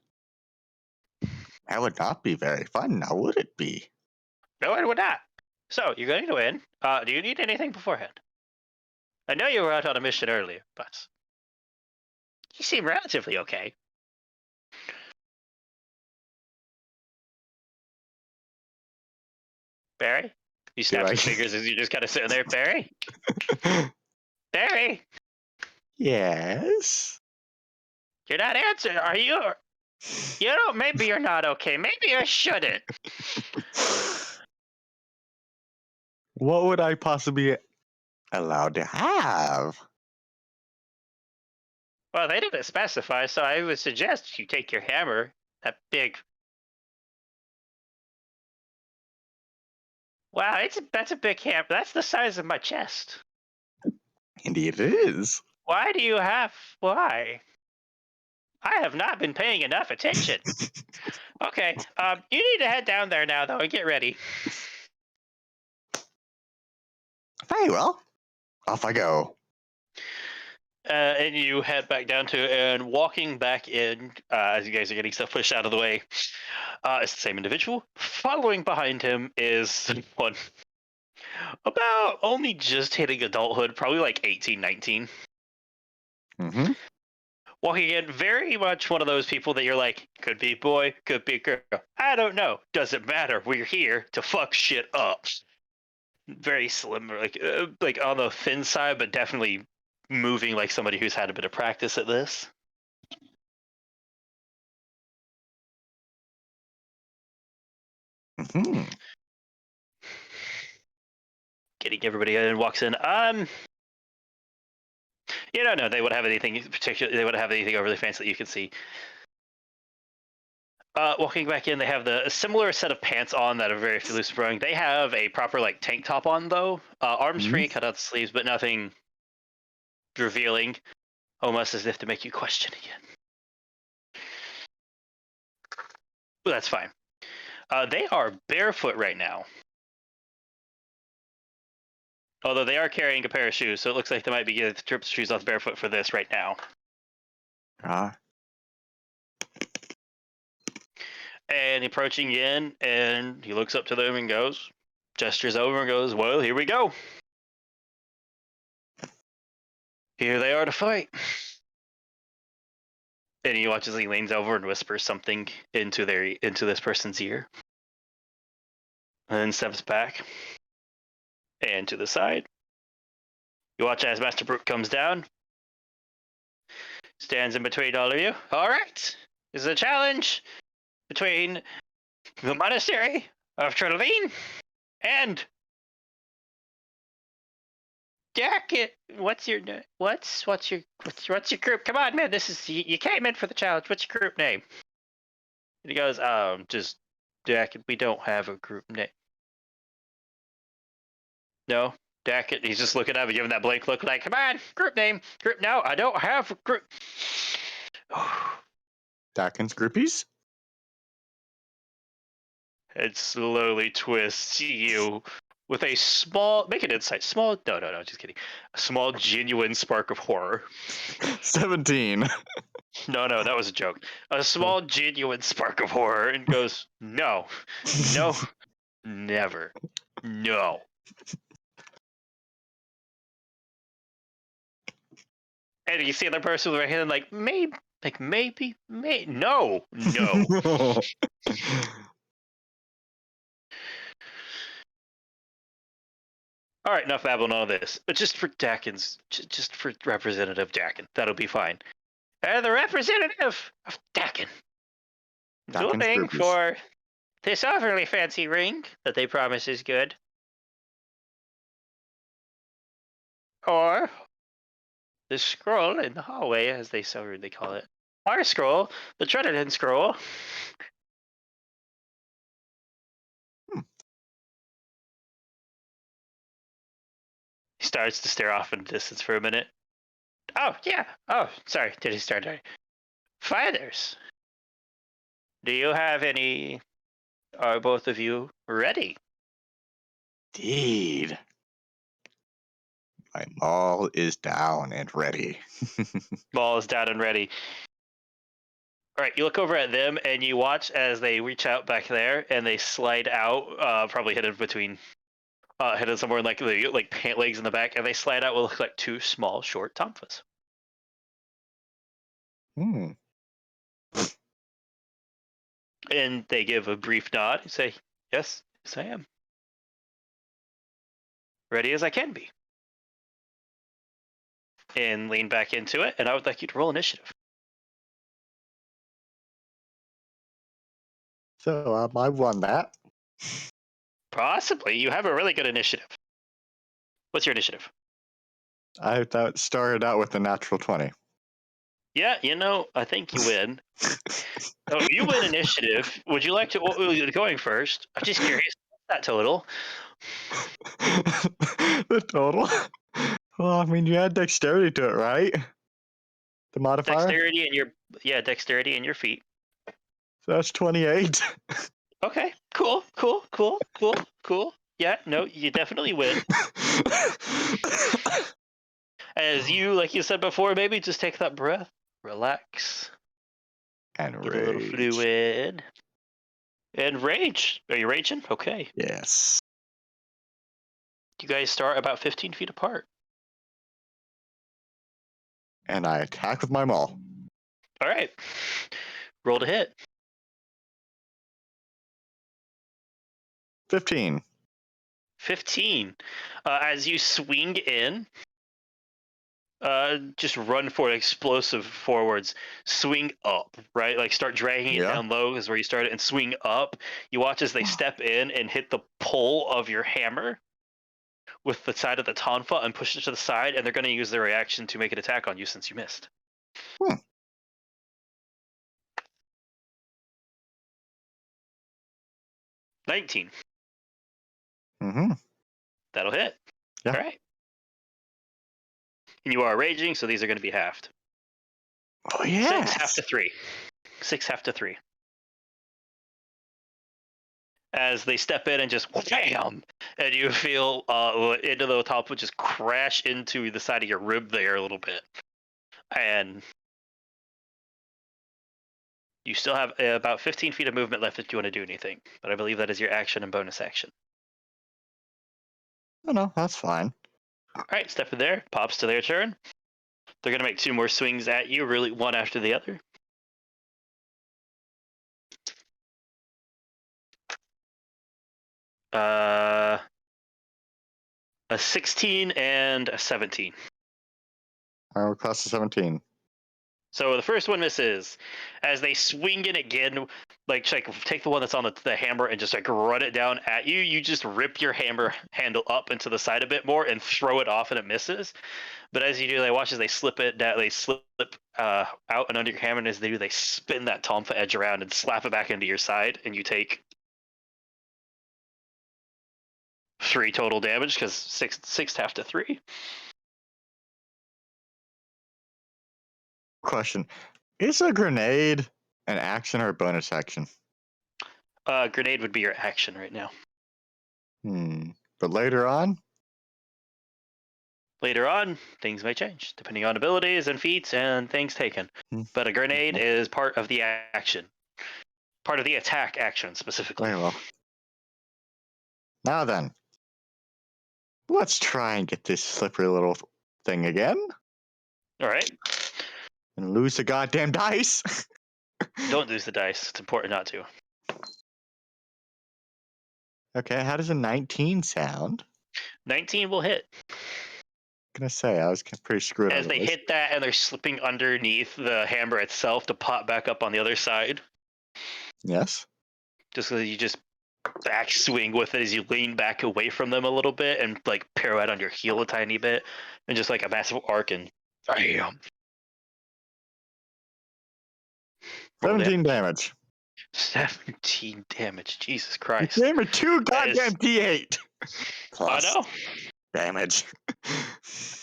That would not be very fun, now would it be? No, it would not. So you're going to win. Do you need anything beforehand? I know you were out on a mission earlier, but you seem relatively okay. Barry? You snap some fingers as you're just kind of sitting there. Barry? Barry? Yes? You're not answering, are you? Maybe you're not okay. Maybe I shouldn't. What would I possibly be allowed to have? Well, they didn't specify, so I would suggest you take your hammer, that big. Wow, that's a big hammer. That's the size of my chest. Indeed it is. Why? I have not been paying enough attention. Okay, you need to head down there now, though, and get ready. Very well. Off I go. And you head back down to, and walking back in, as you guys are getting stuff pushed out of the way, it's the same individual. Following behind him is one about only just hitting adulthood, probably like 18, 19. Mm-hmm. Walking in, very much one of those people that you're like, could be boy, could be girl. I don't know. Doesn't matter. We're here to fuck shit up. Very slim, like on the thin side, but definitely moving like somebody who's had a bit of practice at this. Mm-hmm. Getting everybody in, walks in. No, they wouldn't have anything particular. They wouldn't have anything overly fancy that you can see. Walking back in, they have a similar set of pants on that are very loose throwing. They have a proper like tank top on though, arms free, cut out the sleeves, but nothing revealing, almost as if to make you question again. But that's fine. They are barefoot right now. Although they are carrying a pair of shoes, so it looks like they might be getting the trip shoes off barefoot for this right now. Ah. And approaching in, and he looks up to them and goes, gestures over and goes, "Well, here we go. Here they are to fight." And he watches, he leans over and whispers something into this person's ear, and then steps back and to the side. You watch as Master Brute comes down, stands in between all of you. All right, this is a challenge between the monastery of Trelevine and Jacket. What's your group? Come on, man. This is you came in for the challenge. What's your group name? And he goes, just Jacket. We don't have a group name. No, Jacket. He's just looking at me, giving that blank look, like, come on, group name, group. No, I don't have a group. Dakin's groupies? It slowly twists you with a small, make an insight, small, no, just kidding. A small, genuine spark of horror. 17. No, that was a joke. A small, genuine spark of horror, and goes, no, never, no. And you see the person with their hand, like, maybe, no. All right, enough babbling on this. But just for Dakin's, just for Representative Dakin, that'll be fine. And the representative of Dakin, Dakin's voting groupies. for this overly fancy ring that they promise is good, or the scroll in the hallway, as they so rudely call it. Our scroll, the Trinidad scroll. He starts to stare off in the distance for a minute. Oh, yeah. Oh, sorry. Did he start? Fighters, do you have any? Are both of you ready? Indeed. My maul is down and ready. Ball is down and ready. All right, you look over at them and you watch as they reach out back there and they slide out, probably headed somewhere in like the pant legs in the back, and they slide out what look like two small, short tonfas. Hmm. And they give a brief nod and say, yes, I am. Ready as I can be. And lean back into it, and I would like you to roll initiative. So I won that. Possibly. You have a really good initiative. What's your initiative? I thought started out with a natural 20. Yeah, I think you win. Oh, you win initiative. Would you like to going first? I'm just curious. What's that total? The total? Well, I mean, you add dexterity to it, right? The modifier? Dexterity and your feet. So that's 28. Okay, cool. Yeah, no, you definitely win. As you, like you said before, maybe just take that breath, relax, And get a little rage. fluid, and rage. Are you raging? Okay. Yes. You guys start about 15 feet apart. And I attack with my maul. All right. Roll to hit. 15. 15. As you swing in, just run for explosive forwards. Swing up, right? Like start dragging it down low is where you started, and swing up. You watch as they step in and hit the pole of your hammer with the side of the tonfa and push it to the side, and they're going to use their reaction to make an attack on you since you missed. 19. Mm-hmm. That'll hit. Yeah. All right. And you are raging, so these are going to be halved. Oh, yeah. 6 half to 3. 6 half to 3. as they step in and just bam, and you feel into the top would just crash into the side of your rib there a little bit, and you still have about 15 feet of movement left if you want to do anything. But I believe that is your action and bonus action. Oh, no, that's fine. All right, step in there. Pops to their turn. They're gonna make two more swings at you, really one after the other. Uh, a 16 and a 17. I request a 17. So the first one misses. As they swing it again, like take the one that's on the hammer and just like run it down at you. You just rip your hammer handle up into the side a bit more and throw it off, and it misses. But as you do, they watch as they slip it down. They slip out and under your hammer, and as they do, they spin that tonfa edge around and slap it back into your side, and you take 3 total damage because six half to 3. Question: is a grenade an action or a bonus action? Grenade would be your action right now. But later on? Later on, things may change depending on abilities and feats and things taken. But a grenade is part of the action, part of the attack action specifically. Very well. Now then, let's try and get this slippery little thing again. All right. And lose the goddamn dice. Don't lose the dice. It's important not to. Okay, how does a 19 sound? 19 will hit. I'm gonna say I was pretty screwed as they otherwise. hit that, and they're slipping underneath the hammer itself to pop back up on the other side. Yes. Just so you just backswing with it as you lean back away from them a little bit and like pirouette on your heel a tiny bit, and just like a massive arc and bam. 17 damage. 17 damage. Jesus You Christ. gave me 2 goddamn D8. I know. Damage.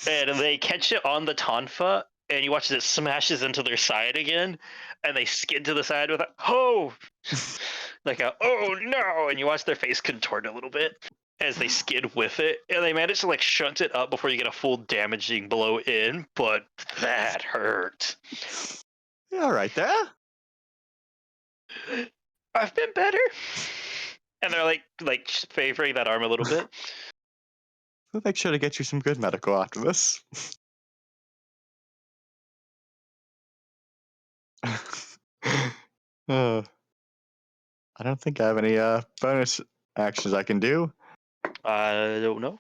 And they catch it on the tonfa, and you watch as it smashes into their side again, and they skid to the side with a oh, like a oh no, and you watch their face contort a little bit as they skid with it, and they manage to like shunt it up before you get a full damaging blow in, but that hurt. You all right there? I've been better. And they're like favoring that arm a little bit. We'll make sure to get you some good medical after this. I don't think I have any bonus actions I can do. I don't know.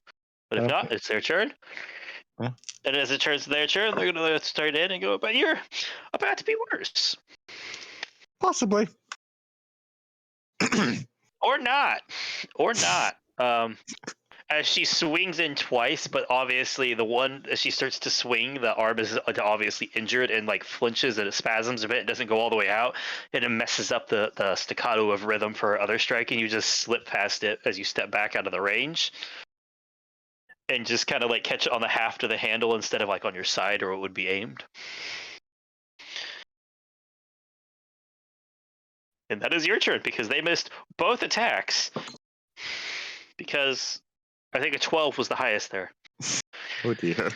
But if not, Okay. it's their turn. Yeah. And as it turns to their turn, they're going to start in and go, but you're about to be worse. Possibly. Or not. Or not. As she swings in twice, but obviously the one as she starts to swing, the arm is obviously injured and like flinches and it spasms a bit. It doesn't go all the way out, and it messes up the staccato of rhythm for her other strike, and you just slip past it as you step back out of the range, and just kind of like catch it on the haft of the handle instead of like on your side or it would be aimed. And that is your turn because they missed both attacks. Because I think a 12 was the highest there. Oh dear.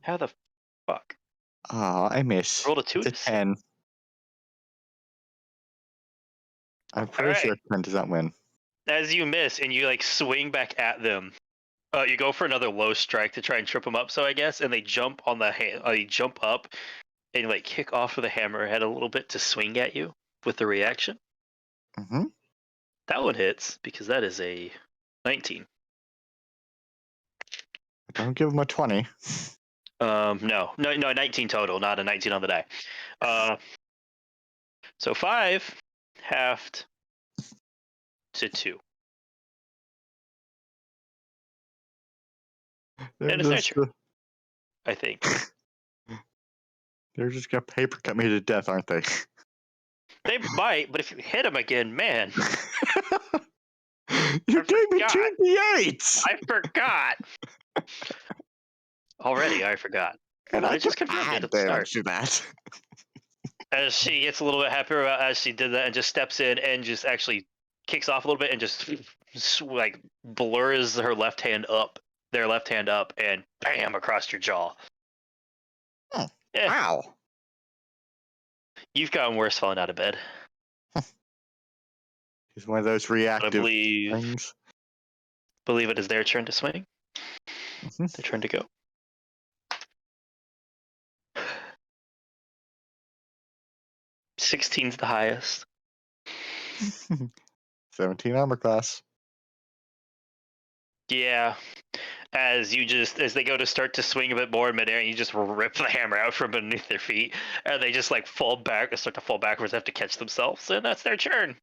How the fuck? Oh, I miss. Rolled a 2 It's a and a 6. 10. I'm pretty sure 10 does not win. As you miss and you like swing back at them, you go for another low strike to try and trip them up. So I guess, and they jump on the they jump up and like kick off with the hammerhead a little bit to swing at you with the reaction. Mm-hmm. That one hits because that is a 19. Don't give him a 20. No, 19 total, not a 19 on the die. So 5 halved to 2. And it's their turn, I think. They're just gonna paper cut me to death, aren't they? They might, but if you hit them again, man. You gave me 2 D8s! I forgot. Already, I forgot. And But I I just can confirmed it add at the start. damage to that. as she gets a little bit happier about as she did that, and just steps in and just actually kicks off a little bit and just like blurs her left hand up, their left hand up, and bam across your jaw. Hmm. Yeah, Ow. you've gotten worse falling out of bed. He's one of those But I reactive believe things. it is their turn to swing. Their turn to go. 16's the highest. 17 armor class. Yeah. As they go to start to swing a bit more in midair, and you just rip the hammer out from beneath their feet, and they just like fall back and start to fall backwards, have to catch themselves, and that's their turn.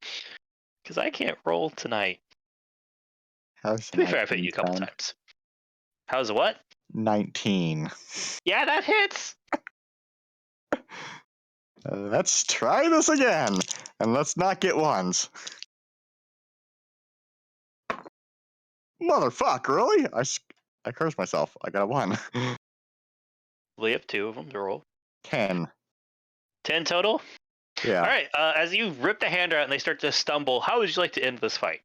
Because I can't roll tonight. How's To be fair, I've hit 19 you a couple sound? times. How's what? 19. Yeah, that hits. Let's try this again. And let's not get ones. Motherfuck, really? I cursed myself. I got a 1. We have 2 of them to roll. 10. 10 total. Yeah. All right. As you rip the hand out and they start to stumble, how would you like to end this fight?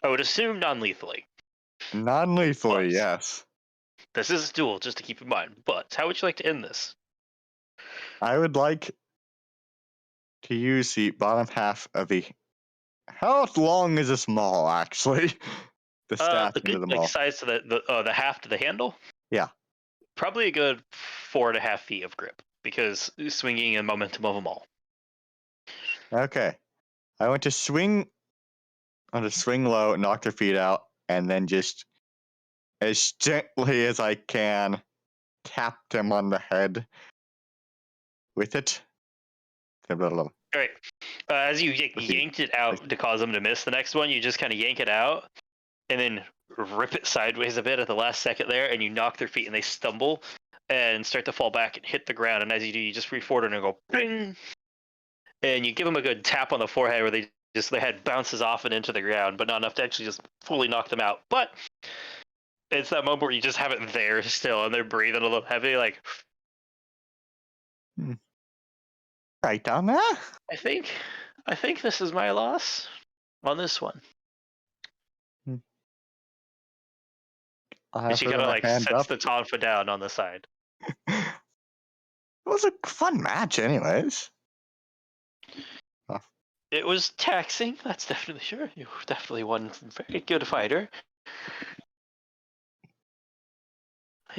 I would assume non-lethally. Non-lethally, But yes. this is a duel, just to keep in mind. But how would you like to end this? I would like to use the bottom half of the... How long is this mall, actually? The staff The into good the like mall. size to the half to the handle. Yeah. Probably a good 4.5 feet of grip because swinging and momentum of them all. Okay. I want to swing... I want to swing low, knock their feet out, and then just, as gently as I can, tap them on the head with it. All right. As you With the- yanked it out to cause them to miss the next one, you just kind of yank it out and then rip it sideways a bit at the last second there, and you knock their feet and they stumble and start to fall back and hit the ground. And as you do, you just reach forward and go bing, and you give them a good tap on the forehead where their head bounces off and into the ground, but not enough to actually just fully knock them out. But it's that moment where you just have it there still, and they're breathing a little heavy, like Right down there. I think this is my loss on this one. I And have she her kind of my like hand sets up. the tonfa down on the side. It was a fun match, anyways. Oh, It was taxing, that's definitely sure. You were definitely one very good fighter.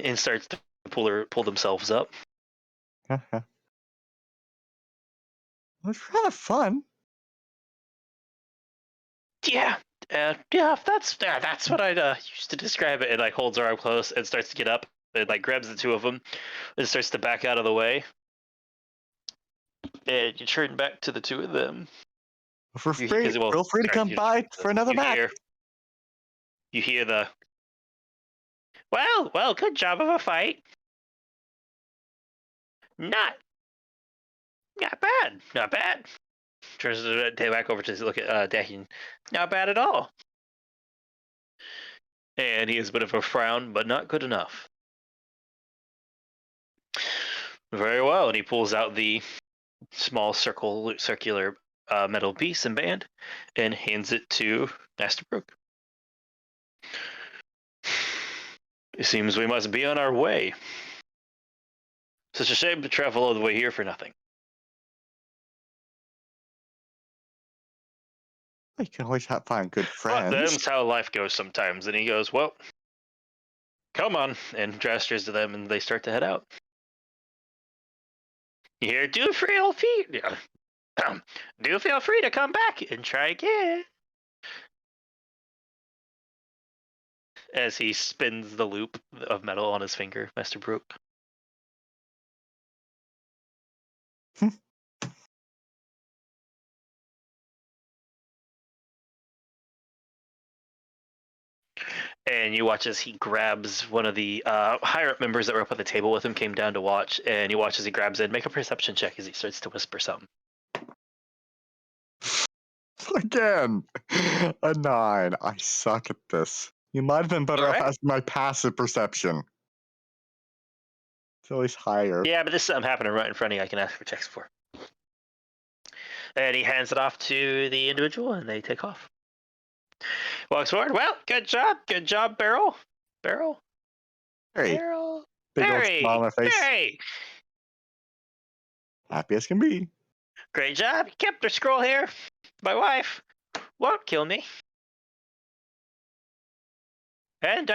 And starts to pull themselves up. it was kind of fun. Yeah, yeah, that's what I'd used to describe it. And like holds her arm close and starts to get up and like grabs the 2 of them and starts to back out of the way. And you turn back to the 2 of them. Feel free to Sorry, come by for another match. You hear the well, good job of a fight. Not bad, not bad. Turns back over to look at Dakin. Not bad at all. And he has a bit of a frown, but not good enough. Very well, and he pulls out the small circular metal piece and band and hands it to Master Brook. It seems we must be on our way. Such a shame to travel all the way here for nothing. You can always find good But friends. them's how life goes sometimes. And he goes, well, come on, and gestures to them, and they start to head out. You hear, do feel free to come back and try again. As he spins the loop of metal on his finger, Master Brook. And you watch as he grabs one of the higher up members that were up at the table with him, came down to watch, and you watch as he grabs it. Make a perception check as he starts to whisper something. Again, a 9. I suck at this. You might have been better off asking my passive perception. It's always higher. Yeah, but this is something happening right in front of you. I can ask for checks for. And he hands it off to the individual, and they take off. Walks forward. Well, good job, Barrel. Barrel, Hey, Barrel, big old smile on Barry, my face. Barry. Happy as can be. Great job. You kept her scroll here. My wife won't kill me. And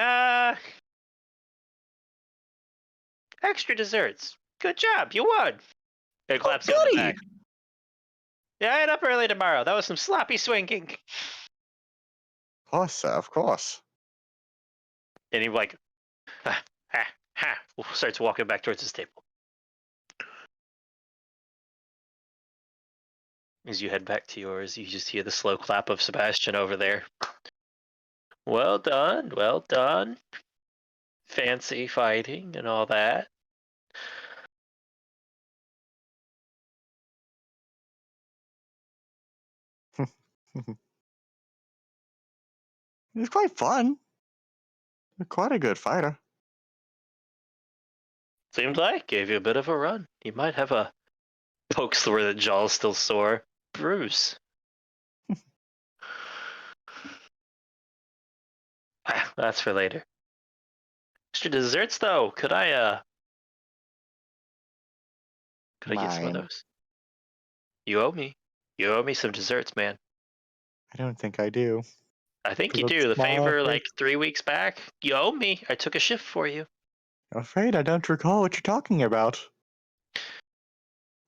extra desserts. Good job. You won. And Oh, claps you on the goody! back. Yeah, I had up early tomorrow. That was some sloppy swinging. Of course, sir, of course. And he like, ha, ha, ha, starts walking back towards his table. As you head back to yours, you just hear the slow clap of Sebastian over there. Well done, well done. Fancy fighting and all that. It's quite fun. You're quite a good fighter. Seems like gave you a bit of a run. You might have a pokes where the jaw's still sore. Bruise. That's for later. Extra desserts though. Could I get some of Mine. those? You owe me. You owe me some desserts, man. I don't think I do. I think Big you old do. The smile on favor my like face. 3 weeks back. You owe me. I took a shift for you. I'm afraid I don't recall what you're talking about.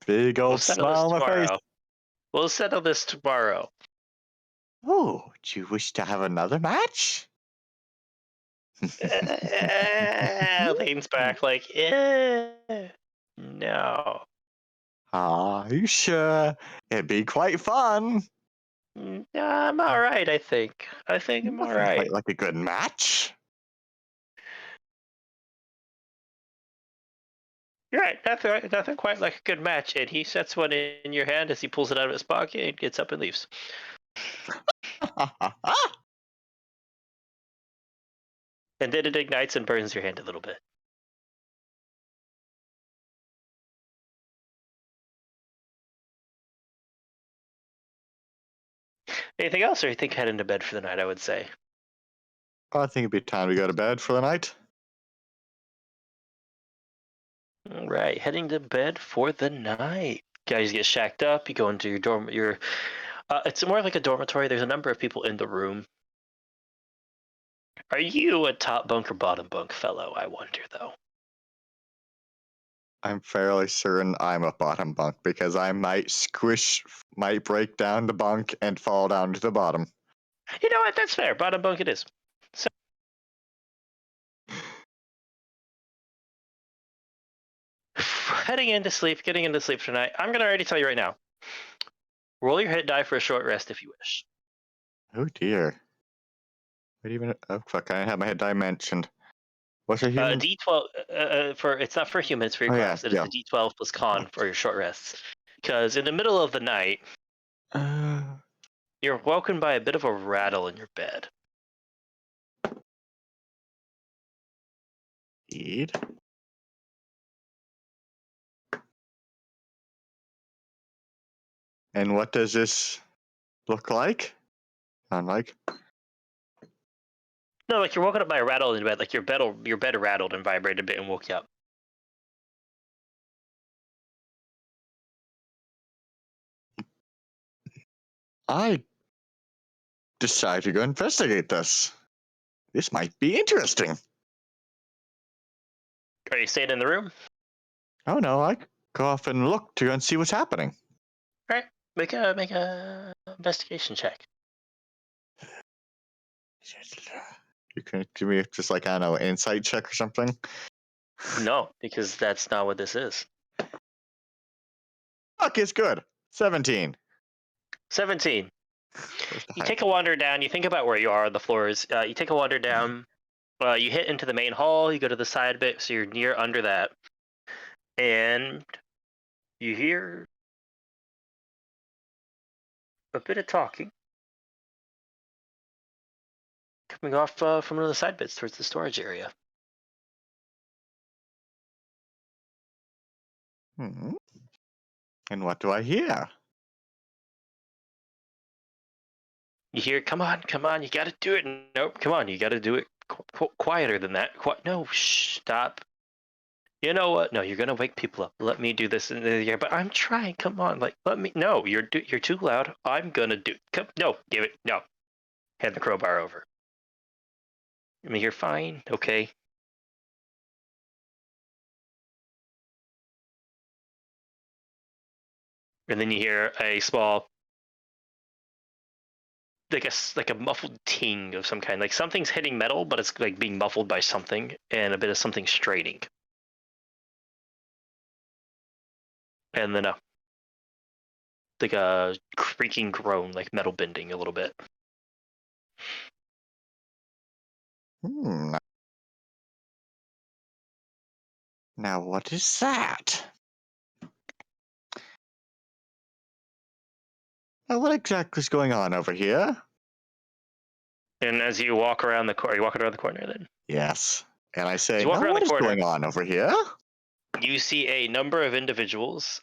Big We'll old settle this smile on my face. tomorrow. We'll settle this tomorrow. Oh, do you wish to have another match? Leans back like, no. Ah, you sure? It'd be quite fun. I'm all right. I think I'm all Nothing right. quite like a good match. You're right. Nothing quite like a good match. And he sets one in your hand as he pulls it out of his pocket and gets up and leaves. And then it ignites and burns your hand a little bit. Anything else, or you think heading to bed for the night? I would say. I think it'd be time to go to bed for the night. All right, heading to bed for the night. Guys get shacked up. You go into your dorm. It's more like a dormitory. There's a number of people in the room. Are you a top bunk or bottom bunk fellow? I wonder though. I'm fairly certain I'm a bottom bunk because I might break down the bunk and fall down to the bottom. You know what? That's fair. Bottom bunk it is. So, getting into sleep tonight. I'm gonna already tell you right now. Roll your hit die for a short rest if you wish. Oh dear. What even? Oh fuck! I have my head dimensioned. What's a human? D12 for it's not for humans, it's for your Oh yeah, class. It is yeah. a D12 plus con for your short rests. Because in the middle of the night, Uh, you're woken by a bit of a rattle in your bed. Indeed. And what does this look like? Sound like? No, like you're woken up by a rattle in bed. Like your bed rattled and vibrated a bit and woke you up. I decide to go investigate this. This might be interesting. Are you staying in the room? Oh no, I go off and look to go and see what's happening. All right, make a investigation check. You can give me just like, I don't know, insight check or something. No, because that's not what this is. Fuck, it's good. 17. 17. Where's the You high? take a wander down. You think about where you are on the floors. You take a wander down. You hit into the main hall. You go to the side bit, so you're near under that, and you hear a bit of talking coming off from one of the side bits towards the storage area. Hmm. And what do I hear? You hear, come on, you gotta do it. Nope, come on, you gotta do it quieter than that. No, shh, stop. You know what? No, you're gonna wake people up. Let me do this. Yeah, but I'm trying. Come on, like let me. No, you're too loud. I'm gonna do. Come, no, give it. No, hand the crowbar over. I mean, you're fine. Okay. And then you hear a small, like a muffled ting of some kind. Like something's hitting metal, but it's like being muffled by something, and a bit of something straining. And then like a creaking groan, like metal bending a little bit. Hmm. Now what is that? Now what exactly is going on over here? And as you walk around the corner, you walk around the corner. Then Yes. And I as say, you walk now around the what is corner, going on over here? you see a number of individuals,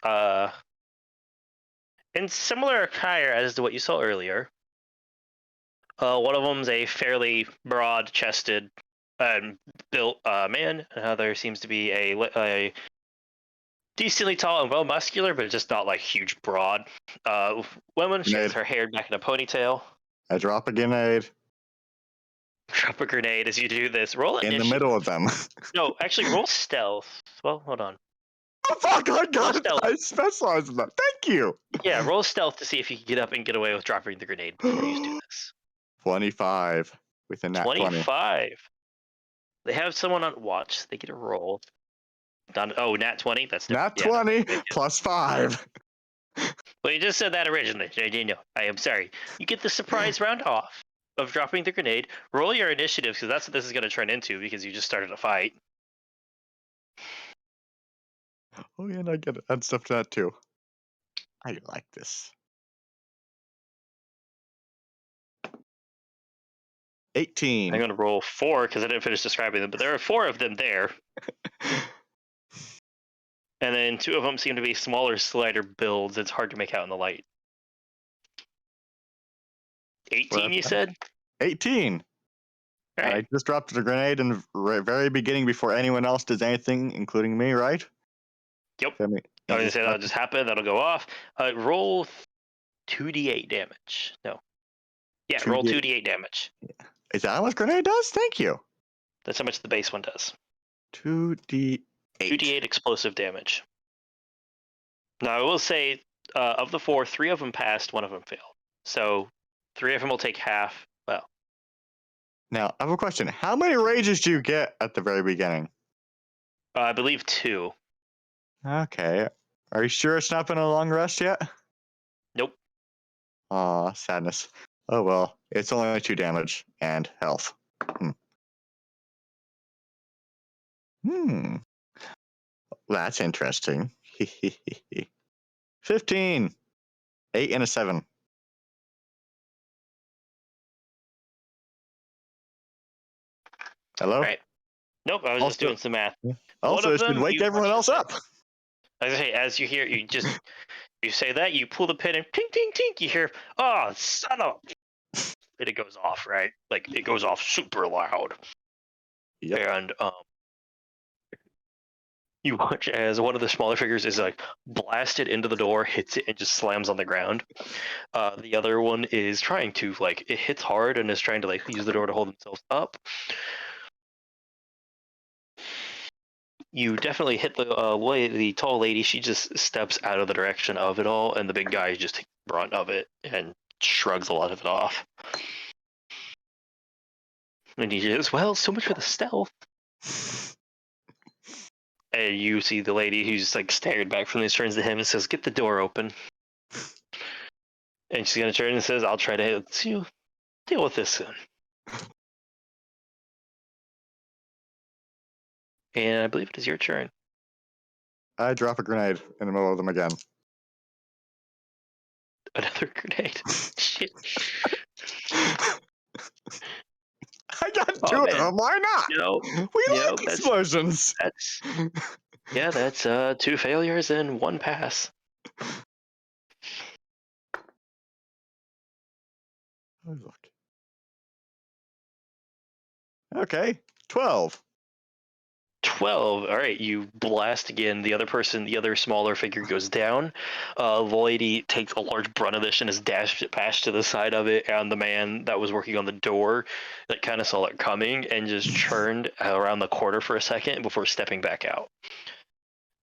in similar attire as to what you saw earlier. One of them's a fairly broad-chested and built man. Another seems to be a decently tall and well muscular, but just not like huge broad. Woman, she has Grenade. her hair back in a ponytail. I drop a grenade Drop a grenade as you do this. Roll in the initiative. middle of them. No, actually, roll stealth. Well, hold on. Oh, fuck, I Roll got it. stealth. I specialize in that. Thank you. Yeah, roll stealth to see if you can get up and get away with dropping the grenade before you do this. 25 with a nat 20. 25. They have someone on watch. They get a roll. Oh, nat 20. That's different. Nat Yeah, no, 20 they get. plus 5. Well, you just said that originally. No, I am sorry. You get the surprise round off of dropping the grenade. Roll your initiative because that's what this is going to turn into because you just started a fight. Oh, yeah, and I get add stuff to that too. I like this. 18. I'm going to roll 4 because I didn't finish describing them, but there are 4 of them there. And then 2 of them seem to be smaller slider builds. It's hard to make out in the light. 18, you said? 18. All And I right. just dropped the grenade in the very beginning before anyone else does anything, including me, right? Yep. I mean, I was going to just say that'll just happen. That'll go off. Roll 2d8 damage. No. Yeah, roll 2d8. 2d8 damage. Is that what grenade does? Thank you. That's how much the base one does. 2d8. 2d8 explosive damage. Now, I will say, of the 4, 3 of them passed, 1 of them failed. So 3 of them will take half. Well, Now, I have a question. How many rages do you get at the very beginning? I believe 2. Okay. Are you sure it's not been a long rest yet? Nope. Aw, sadness. Oh well, it's only 2 damage and health. Hmm. That's interesting. 15. 8 and a 7. All Hello? right. Nope, I was just Also, doing some math. One also of it should them, wake you everyone watch else up. as I say, as you hear, you say that, you pull the pin and ting, ting, ting, you hear, oh, son of, and it goes off, right? Like, it goes off super loud. Yep. And, you watch as one of the smaller figures is like blasted into the door, hits it, and just slams on the ground. The other one is trying to like it hits hard and is trying to like use the door to hold themselves up. You definitely hit the tall lady. She just steps out of the direction of it all, and the big guy just takes the brunt of it and shrugs a lot of it off. And he says, "Well, so much for the stealth." And you see the lady who's like staring back from these, turns to him and says, "Get the door open." And she's gonna turn and says, "I'll try to deal with this soon." And I believe it is your turn. I drop a grenade in the middle of them again. Another grenade. Shit. I got Oh 2 of man. them. Why not? No. We No, like explosions. that's 2 failures and 1 pass. Look. Okay, 12. 12. All right, you blast again. The other smaller figure goes down. Lloydie takes a large brunt of this and is bashed to the side of it. And the man that was working on the door, that kind of saw it coming and just churned around the corner for a second before stepping back out.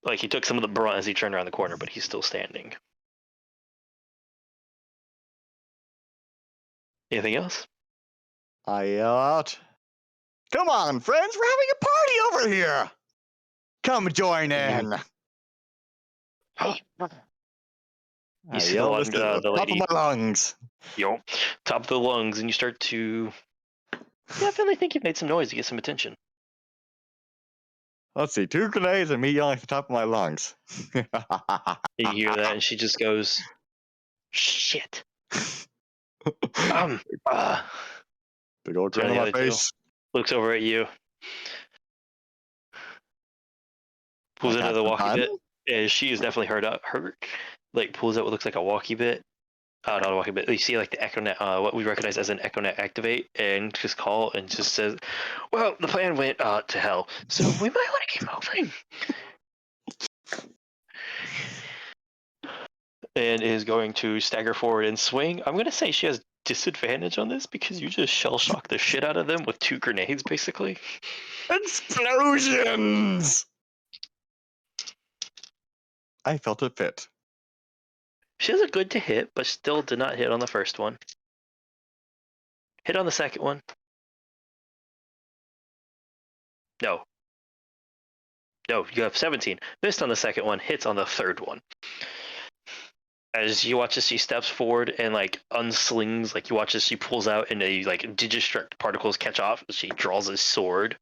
Like he took some of the brunt as he turned around the corner, but he's still standing. Anything else? I yell out, "Come on, friends, we're having a party over here! Come join in!" You I see the yell this one, at the the top of lady, my lungs. top of the lungs, and you start to definitely think you've made some noise to get some attention. Let's see, 2 grenades and me yelling at the top of my lungs. You hear that, and she just goes, "Shit." Uh, Big old so grin on the my other two face. looks over at you, pulls Like out after the walkie time? bit, and she is definitely hurt. Like pulls out what looks like a walkie bit. Not a walkie bit. You see like the EchoNet, what we recognize as an EchoNet activate, and just call and just says, "Well, the plan went to hell, so we might want to keep moving." And is going to stagger forward and swing. I'm gonna say she has disadvantage on this because you just shell shock the shit out of them with 2 grenades, basically. Explosions! I felt it fit. She has a good to hit, but still did not hit on the first one. Hit on the second one. No. No, you have 17. Missed on the second one, hits on the third one. As you watch as she steps forward and like unslings, like you watch as she pulls out and a like digistruct particles catch off, she draws a sword.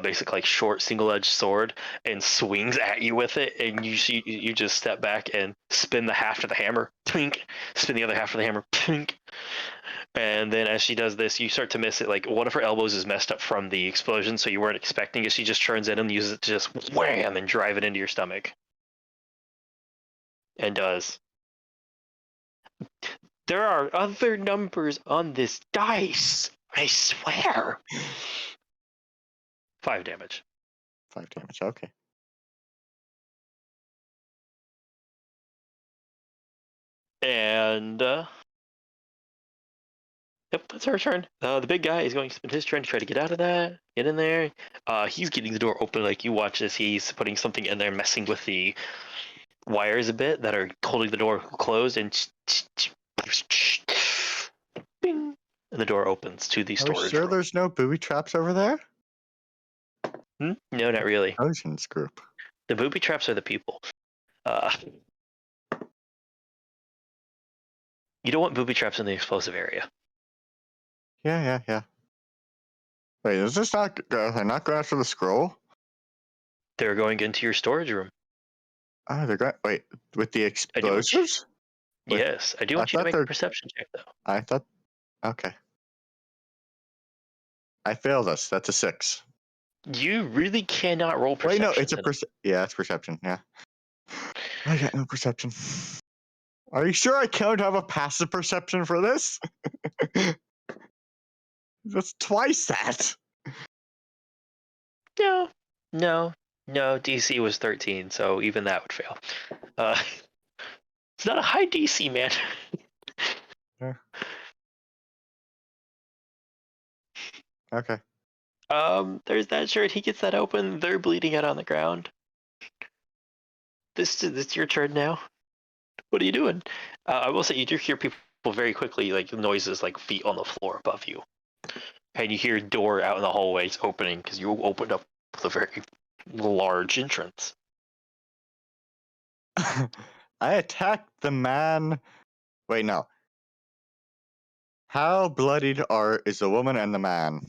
Basically like short single-edged sword, and swings at you with it, and you just step back and spin the haft of the hammer, twink, spin the other half of the hammer, twink, and then as she does this, you start to miss it. Like one of her elbows is messed up from the explosion, so you weren't expecting it. She just turns in and uses it to just wham and drive it into your stomach, and does. There are other numbers on this dice. I swear. 5 damage. 5 damage, okay. And yep, that's her turn. The big guy is going to spend his turn to try to get out of that, get in there. He's getting the door open. Like you watch as he's putting something in there, messing with the wires a bit that are holding the door closed, and bing, and the door opens to the Are we storage sure room. there's no booby traps over there? No, not really. Oceans group. The booby traps are the people. You don't want booby traps in the explosive area. Yeah. Wait, is this not? They're not going after the scroll? They're going into your storage room. Oh, they're going. Wait, with the I do want you. explosives? With, Yes, I do I want you to thought make a they're. perception check though. I thought. Okay. I failed us. That's a 6. You really cannot roll Wait, no, perception. it's a Yeah, it's perception. Yeah. I got no perception. Are you sure I can't have a passive perception for this? That's twice that. No, no, no. DC was 13, so even that would fail. It's not a high DC, man. Yeah. Okay. There's that shirt. He gets that open. They're bleeding out on the ground. This is your turn now. What are you doing? I will say you do hear people very quickly, like noises, like feet on the floor above you, and you hear a door out in the hallways opening because you opened up the very large entrance. I attacked the man. Wait, no. How bloodied is the woman and the man?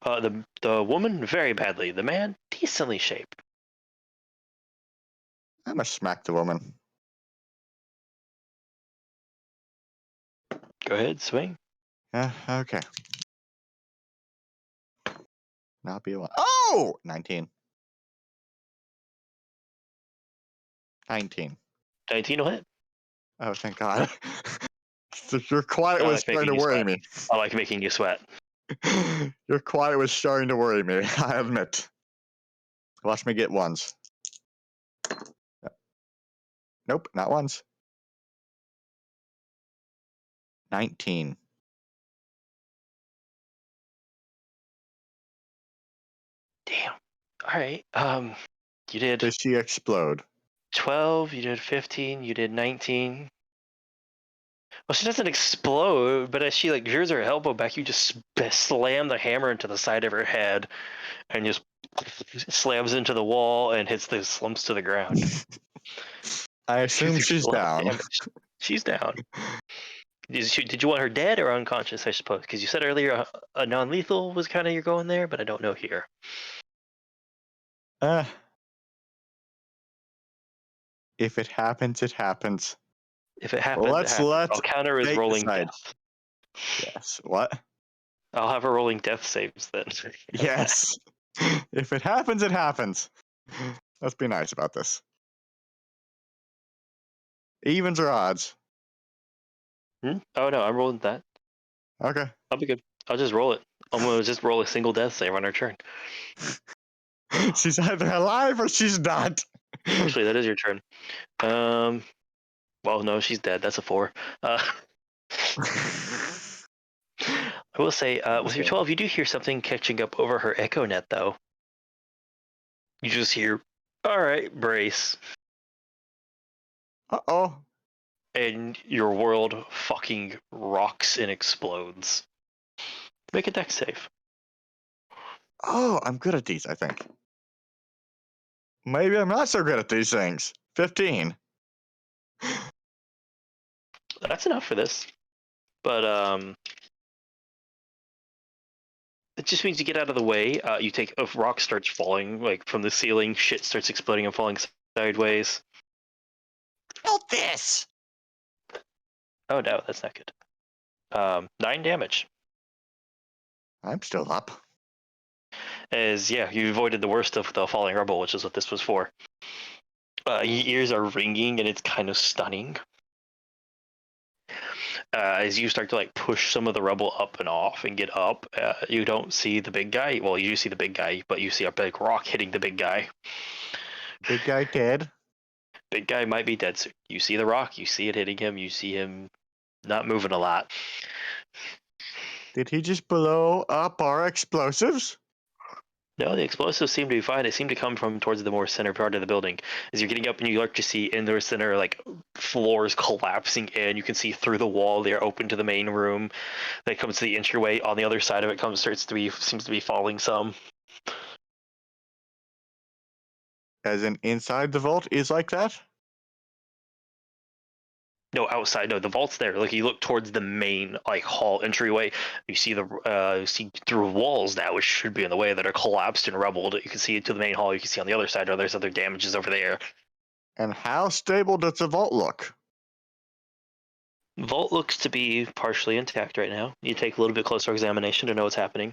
The woman very badly. The man decently shaped. I'm gonna smack the woman. Go ahead, swing. Yeah, okay. Not be a one. Oh! 19. 19. 19 will hit. Oh, thank God. Your quiet I was like starting making to you worry sweat. me. I like making you sweat. Your quiet was starting to worry me, I admit. Watch me get ones. Nope, not ones. 19. Damn. All right. You did Does she explode? 12. You did 15. You did 19. Well, she doesn't explode, but as she like rears her elbow back, you just slam the hammer into the side of her head, and just slams into the wall and hits the slumps to the ground. I She assume takes she's a lot of down. damage. She's down. Did you want her dead or unconscious? I suppose because you said earlier a non-lethal was kind of your going there, but I don't know here. Uh, if it happens, it happens. If it happens, it Let's happens. let I'll counter as fate rolling decide. death. Yes. What? I'll have a rolling death saves then. Yes. If it happens, it happens. Let's be nice about this. Evens or odds? Oh no, I'm rolling that. Okay. I'll be good. I'll just roll it. I'm gonna just roll a single death save on her turn. She's either alive or she's not. Actually, that is your turn. Well, no, she's dead. That's a 4. I will say, with your 12, you do hear something catching up over her echo net, though. You just hear, "All right, brace," Uh-oh. and your world fucking rocks and explodes. Make a dex save. Oh, I'm good at these, I think. Maybe I'm not so good at these things. 15. That's enough for this. But it just means you get out of the way. You take a rock starts falling like from the ceiling. Shit starts exploding and falling sideways. Not this. Oh no, that's not good. 9 damage. I'm still up. As yeah, you avoided the worst of the falling rubble, which is what this was for. Your ears are ringing and it's kind of stunning. As you start to like push some of the rubble up and off and get up, you don't see the big guy. Well, you do see the big guy, but you see a big rock hitting the big guy. Big guy dead. Big guy might be dead soon. You see the rock, you see it hitting him, you see him not moving a lot. Did he just blow up our explosives? No, the explosives seem to be fine. They seem to come from towards the more center part of the building. As you're getting up and you start to see in the center, like floors collapsing in. You can see through the wall they're open to the main room. That comes to the entryway. On the other side of it seems to be falling some. As in inside the vault is like that? No, outside. No, the vault's there. Like you look towards the main like hall entryway. You see you see through walls now, which should be in the way, that are collapsed and rubbled. You can see into the main hall. You can see on the other side. There's other damages over there. And how stable does the vault look? Vault looks to be partially intact right now. You take a little bit closer examination to know what's happening.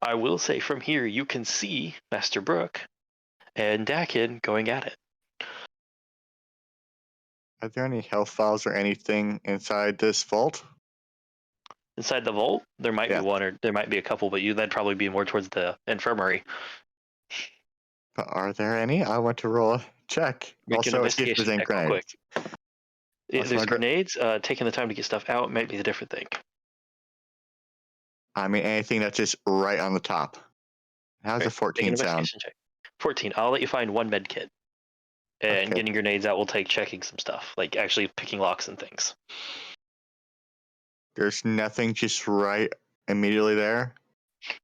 I will say from here you can see Master Brook and Dakin going at it. Are there any health files or anything inside this vault? Inside the vault, there might be Yeah. one or there might be a couple, but that'd probably be more towards the infirmary. But are there any? I want to roll a check. Make an Also, see if there's investigation any check real quick. grenades. Also, There's grenades. Taking the time to get stuff out might be the different thing. I mean, anything that's just right on the top. How's a Right. Make an 14 sound? investigation check. 14. I'll let you find one med kit. And Okay. getting grenades out will take checking some stuff, like actually picking locks and things. There's nothing just right immediately there.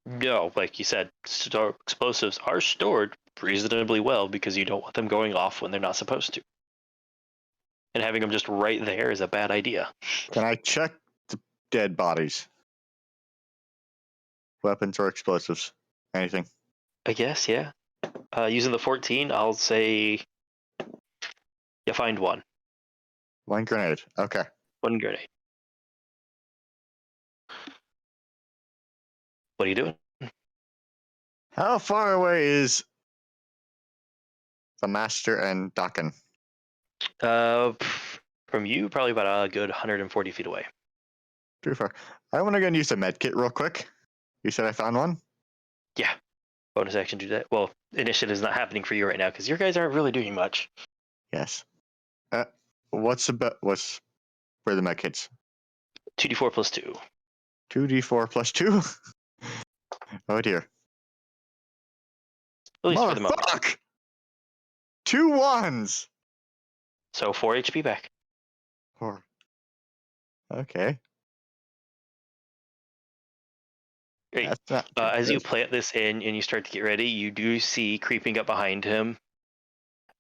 No, like you said, explosives are stored reasonably well because you don't want them going off when they're not supposed to. And having them just right there is a bad idea. Can I check the dead bodies? Weapons or explosives? Anything? I guess, yeah. Using the 14, I'll say you find one. One grenade. Okay. One grenade. What are you doing? How far away is the master and Dakin? Uh, from you, probably about a good 140 feet away. Too far. I want to go and use the med kit real quick. You said I found one? Yeah. Bonus action do that. Well, initiative is not happening for you right now because your guys aren't really doing much. Yes. What's for the med kits? 2d4 plus 2. 2d4 plus 2? Oh dear. At least for the moment. Motherfuck! 2 1s! So 4 HP back. 4. Okay. Great. That's not too As you good. plant this in and you start to get ready, you do see creeping up behind him,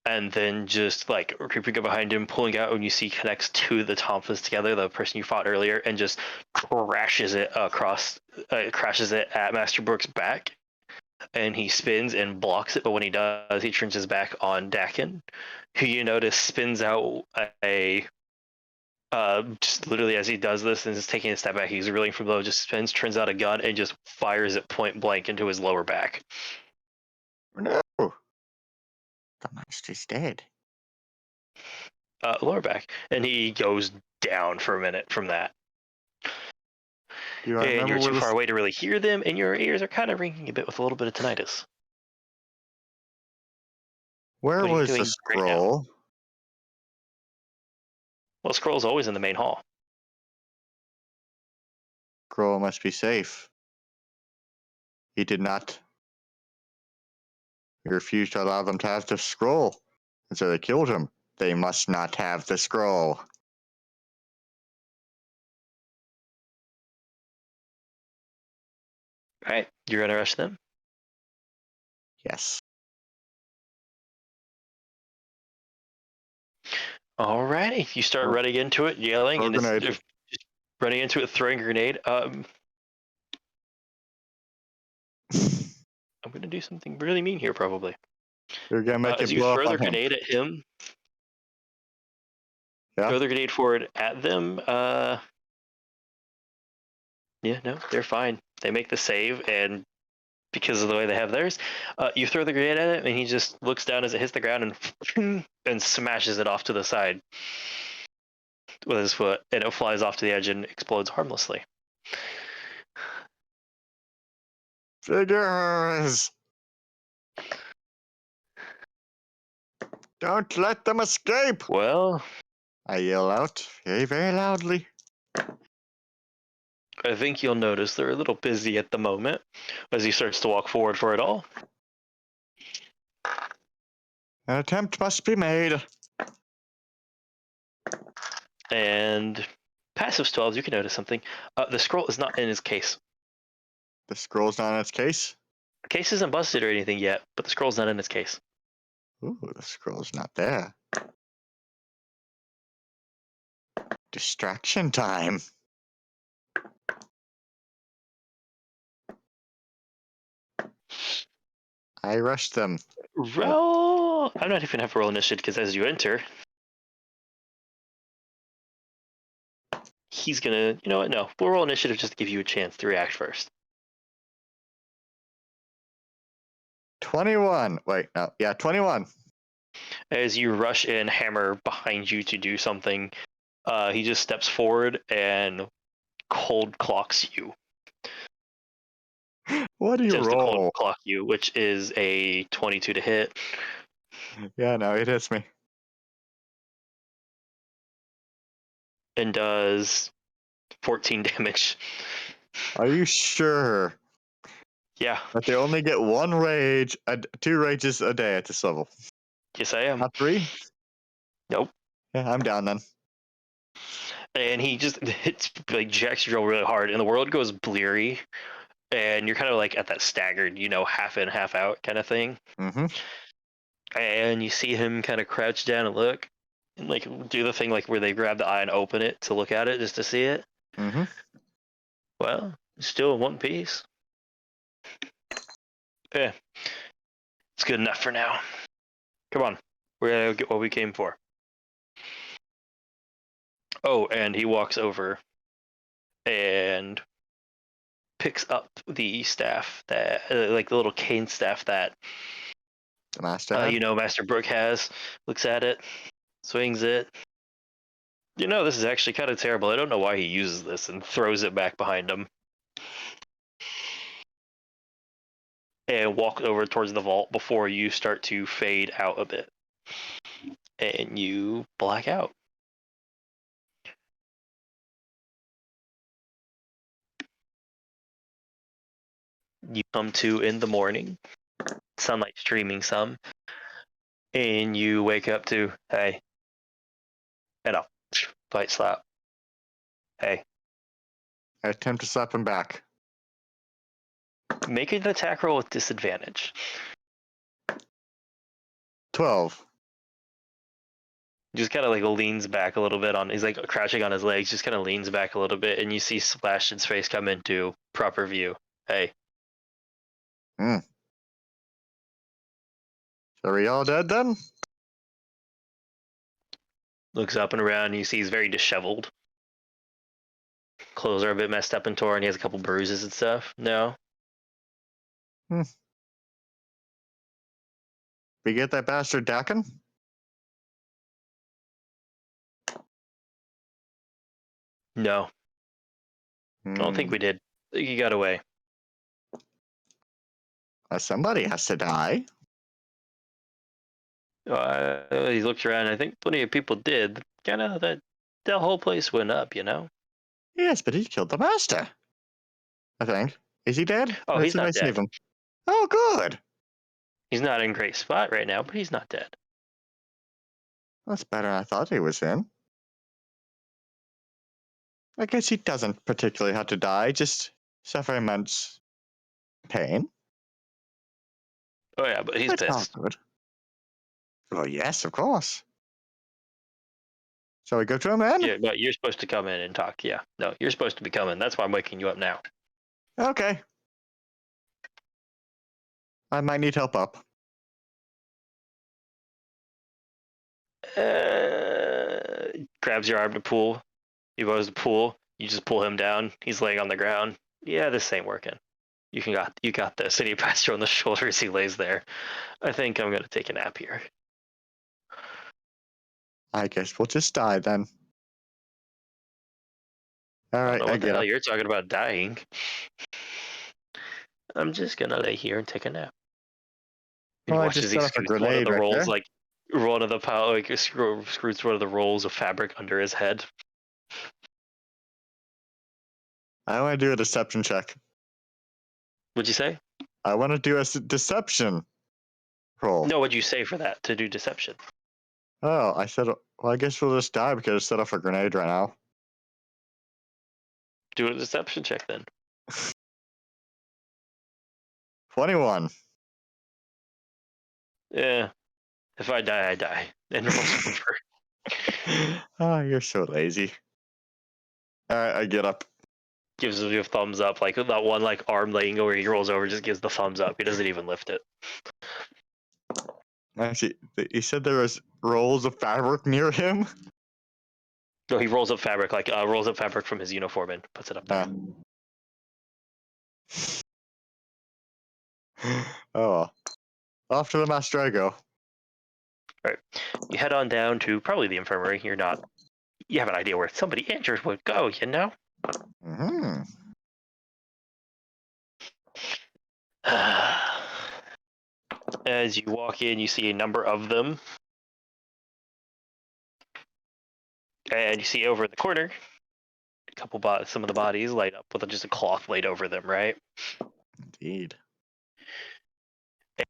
and then just like creeping up behind him, pulling out, and you see connects to the Tomphas together, the person you fought earlier, and just crashes it crashes it at Master Brook's back, and he spins and blocks it. But when he does, he turns his back on Dakin, who you notice spins out a just literally as he does this and is taking a step back, he's reeling from below, just spins, turns out a gun, and just fires it point blank into his lower back. No! The monster's dead. Lower back. And he goes down for a minute from that. Do I And remember you're where too far this... away to really hear them, and your ears are kind of ringing a bit with a little bit of tinnitus. Where What are you was the doing right now? scroll? Well, Scroll's always in the main hall. Scroll must be safe. He did not. He refused to allow them to have the scroll. And so they killed him. They must not have the scroll. All right, you're gonna rush them. Yes. Alrighty, you start running into it, yelling, Throw a and it's grenade. just running into it, throwing a grenade. I'm gonna do something really mean here, probably. You're gonna make As it you blow up throw the on him. grenade at him, Yeah? throw the grenade forward at them. Yeah, no, they're fine. They make the save, and because of the way they have theirs, you throw the grenade at him, and he just looks down as it hits the ground and smashes it off to the side with his foot, and it flies off to the edge and explodes harmlessly. Figures! Don't let them escape! Well, I yell out very, very loudly. I think you'll notice they're a little busy at the moment as he starts to walk forward for it all. An attempt must be made. And passive 12s, you can notice something. The scroll is not in his case. The scroll's not in its case. The case isn't busted or anything yet, but the scroll's not in its case. Ooh, the scroll's not there. Distraction time. I rushed them. Roll! I'm not even gonna have to roll initiative because as you enter, he's gonna. You know what? No, we'll roll initiative just to give you a chance to react first. 21. Wait, no. Yeah, 21. As you rush in, Hammer behind you to do something, he just steps forward and cold clocks you. What do you Attempts to cold roll? clock you, which is a 22 to hit. Yeah, no, it hits me. And does 14 damage. Are you sure Yeah, that they only get 2 rages a day at this level? yes I am. Not 3? Nope. Yeah, I'm down then. And he just hits, like, jacks your drill really hard, and the world goes bleary, and you're kind of like at that staggered, half in, half out kind of thing. Mm-hmm. And you see him kind of crouch down and look, and like do the thing like where they grab the eye and open it to look at it just to see it. Mm-hmm. Well, still in one piece. Yeah, it's good enough for now. Come on, we're gonna get what we came for. Oh, and he walks over and picks up the staff that, like the little cane staff that, The master had? Master Brook has. Looks at it, swings it, You know, this is actually kind of terrible. I don't know why he uses this, and throws it back behind him. And walk over towards the vault before you start to fade out a bit. And you black out. You come to in the morning, sunlight streaming some, and you wake up to, hey, and a light slap. Hey, I attempt to slap him back. make an attack roll with disadvantage. 12. Just kind of like leans back a little bit on. He's like crouching on his legs, just kind of leans back a little bit, and you see Sebastian's face come into proper view. Hey, Are we all dead then? looks up and around, and you see he's very disheveled. Clothes are a bit messed up and torn. He has a couple bruises and stuff. No, We get that bastard Dakin? no, I don't think we did. He got away. Somebody has to die. He looked around. I think plenty of people did. Kind of that whole place went up. You know. Yes, but he killed the master. I think. Is he dead? Oh, Or he's did I not save dead. him? Oh, good. He's not in great spot right now, but he's not dead. That's better than I thought he was in. I guess he doesn't particularly have to die, just suffer immense pain. Oh yeah, but he's That's all pissed. good. Oh, yes, of course. Shall we go to him then? Yeah, but you're supposed to come in and talk. Yeah, no, you're supposed to be coming. That's why I'm waking you up now. Okay. I might need help up. Grabs your arm to pull. He goes to pull. You just pull him down. He's laying on the ground. Yeah, this ain't working. You got this. And he pats you on the shoulder as he lays there. I think I'm gonna take a nap here. I guess we'll just die then. I don't Alright, know I what the get hell up. you're talking about dying. I'm just gonna lay here and take a nap. And Oh, you I watch just as he set off a scoots one of grenade the right rolls, there. like one of the screws one of the rolls of fabric under his head. I want to do a deception check. What'd you say? I want to do a deception roll. No, what'd you say for that to do deception? Oh, I said, well, I guess we'll just die because I set off a grenade right now. Do a deception check then. 21. Yeah. If I die, I die. And roll's over. Oh, you're so lazy. Alright, I get up. Gives you a thumbs up, like that one like arm laying over. He rolls over, just gives the thumbs up. He doesn't even lift it. Actually, he said there was rolls of fabric near him. No, he rolls up fabric, like rolls up fabric from his uniform and puts it up there. Oh, off to the master I go. Right. You head on down to probably the infirmary. You have an idea where somebody injured would go, you know? Mm-hmm. As you walk in, you see a number of them. And you see over in the corner, some of the bodies light up with just a cloth laid over them, right? Indeed.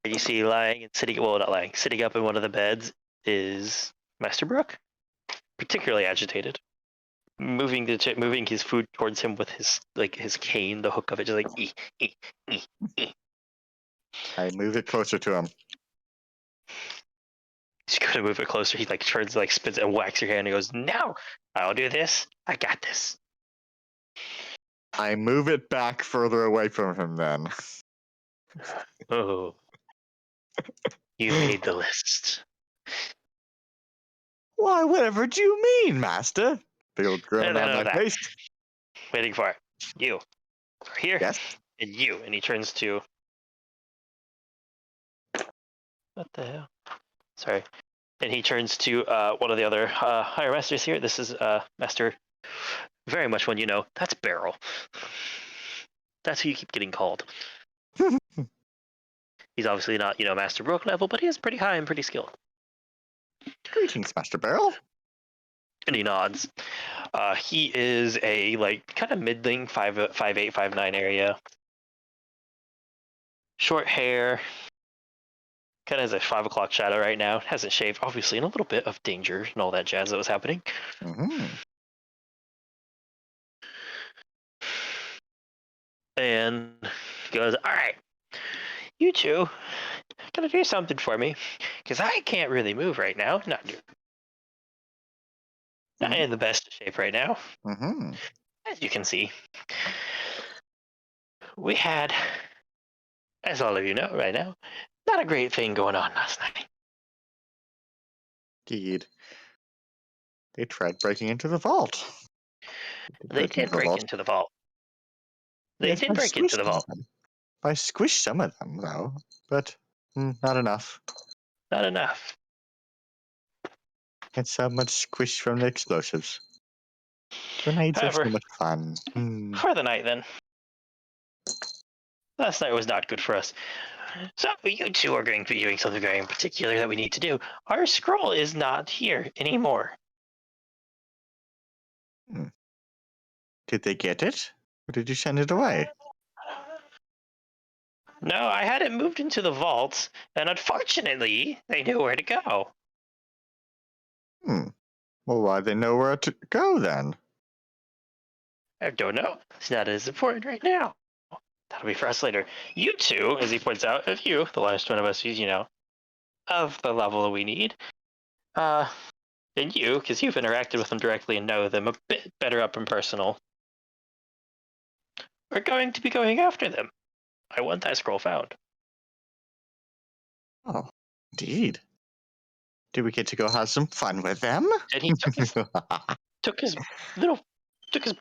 And you see lying and sitting, well, not lying, sitting up in one of the beds is Master Brook, particularly agitated. Moving his food towards him with his cane, the hook of it, just like ee, ee, ee, ee. I move it closer to him. He's gonna move it closer. He like turns, like spins and whacks your hand and goes, "No, I'll do this. I got this." I move it back further away from him then. Oh, you made the list. Why, whatever do you mean, master? Big old grin And then on my that, face. waiting for it. You are here, Yes. and you. And he turns to. What the hell? Sorry. And he turns to one of the other higher masters here. This is Master, very much one you know. That's Beryl. That's who you keep getting called. He's obviously not, Master Rook level, but he is pretty high and pretty skilled. Greetings, Master Beryl. And he nods. He is a kind of middling 5'8", 5'9" area. Short hair. Kind of has a 5 o'clock shadow right now. Hasn't shaved, obviously, in a little bit of danger and all that jazz that was happening. Mm-hmm. And goes, all right, you two gotta do something for me, because I can't really move right now. Not in the best of shape right now, Mm-hmm. as you can see. We had, as all of you know right now, not a great thing going on last night. Indeed. They tried breaking into the vault. They did break into the vault. They Yes, did by break into the squishing vault. them. By squish some of them, though, but not enough. Not enough. It's so much squish from the explosives. Grenades are However, so much fun. for the night then. Last night was not good for us. So you two are going to be doing something very in particular that we need to do. Our scroll is not here anymore. Did they get it? Or did you send it away? No, I had it moved into the vault, and unfortunately, they knew where to go. Well, why they know where to go then? I don't know. It's not as important right now. That'll be for us later. You two, as he points out, of you, the last one of us who's, of the level that we need, and you, because you've interacted with them directly and know them a bit better up and personal, we're going to be going after them. I want that scroll found. Oh, indeed. Did we get to go have some fun with them? And he took his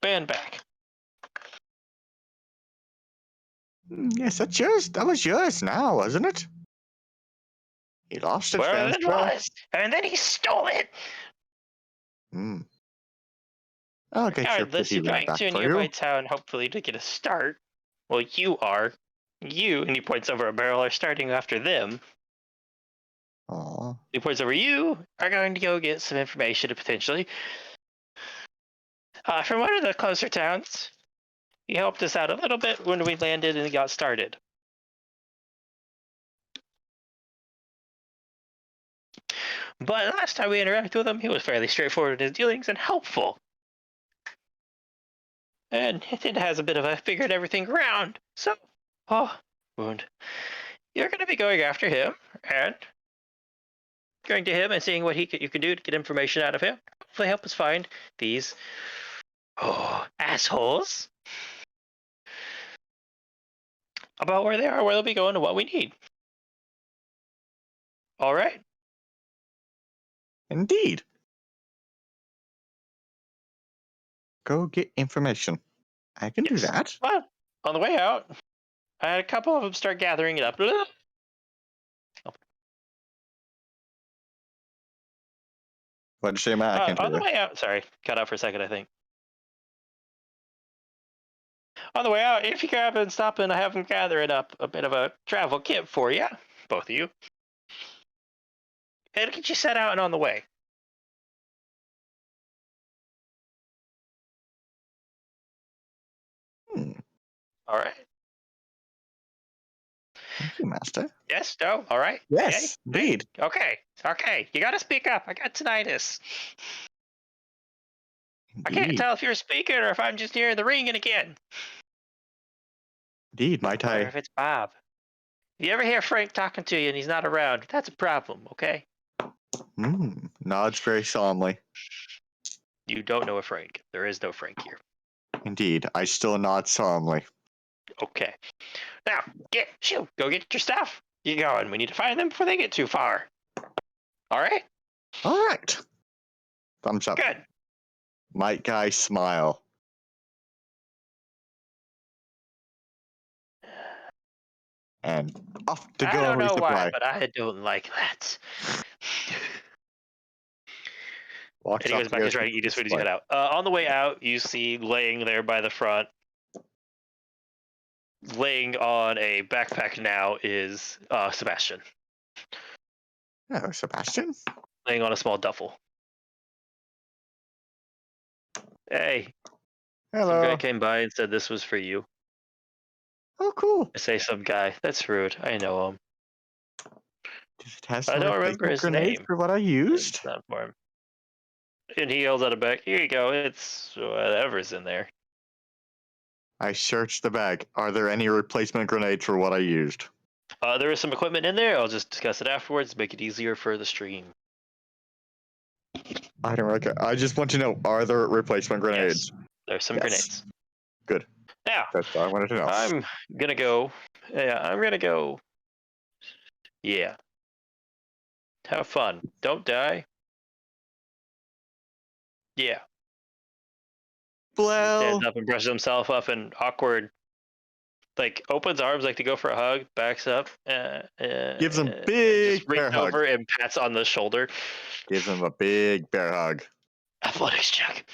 band back. Yes, that's yours. That was yours now, wasn't it? He lost it, Well, fair it well. was, and then he stole it. I'll get your Regardless, pretty you're ring going back to a for nearby you. town, hopefully, to get a start. Well, you are. You, and he points over a barrel, are starting after them. Aw. He points over you, are going to go get some information to potentially. From one of the closer towns. He helped us out a little bit when we landed and got started. But last time we interacted with him, he was fairly straightforward in his dealings and helpful. And it has a bit of a figured everything around. So, wound. You're going to be going after him and going to him and seeing what you can do to get information out of him. Hopefully, help us find these assholes about where they are, where they'll be going, and what we need. All right. Indeed. Go get information. I can do Yes. that. Well, on the way out, I had a couple of them start gathering it up. What'd you say, man? I can't hear On the you. way out, sorry, cut out for a second, I think. On the way out, if you grab and stop and I have them gathering up a bit of a travel kit for you, both of you. It'll get you set out and on the way. All right. Thank you, Master. Yes, no, all right. Yes, indeed. Okay, okay. You gotta speak up. I got tinnitus. I can't Indeed. tell if you're speaking or if I'm just hearing the ringing again. Indeed, might Or I? if it's Bob. If you ever hear Frank talking to you and he's not around, that's a problem, okay? Nods very solemnly. You don't know a Frank. There is no Frank here. Indeed, I still nod solemnly. Okay. Now, go get your stuff. You going? We need to find them before they get too far. All right? All right. Thumbs up. Good. Might guy smile. And off to I go and don't know why, resupply. but I don't like that. Walks And he off goes to back go to try see to eat the his food as you display. head out. On the way out, you see laying there by the front, laying on a backpack now is Sebastian, Oh, Sebastian? laying on a small duffel. Hey, some guy Hello. came by and said this was for you. Oh, cool. I say some guy. That's rude. I know him. Does it have I some don't remember replacement his grenades name. for what I used? It's not for him. And he yells out a bag. Here you go. It's whatever's in there. I searched the bag. Are there any replacement grenades for what I used? There is some equipment in there. I'll just discuss it afterwards. Make it easier for the stream. I don't really care. I just want to know, are there replacement grenades? Yes, there's some Yes. grenades. Good. Now, That's all I wanted to know. I'm gonna go. Yeah, I'm gonna go. Yeah. Have fun. Don't die. Yeah. He Well, stands up and brushes himself up and awkward, like opens arms like to go for a hug, backs up, gives him just big bear reaches hug. over and pats on the shoulder. Gives him a big bear hug. Athletics check.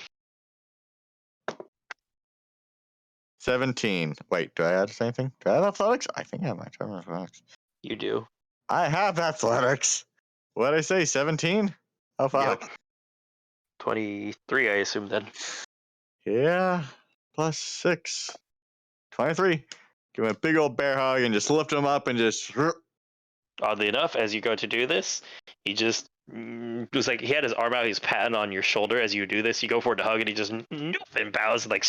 17. Wait, do I add anything? Do I have athletics? I think I might have athletics. You do. I have athletics. What did I say? 17? Oh, fuck. Yep. 23, I assume then. Yeah. Plus 6. 23. Give him a big old bear hug and just lift him up and just. Oddly enough, as you go to do this, he just was like he had his arm out, he's patting on your shoulder as you do this. You go for it to hug, and he just nope and bows, like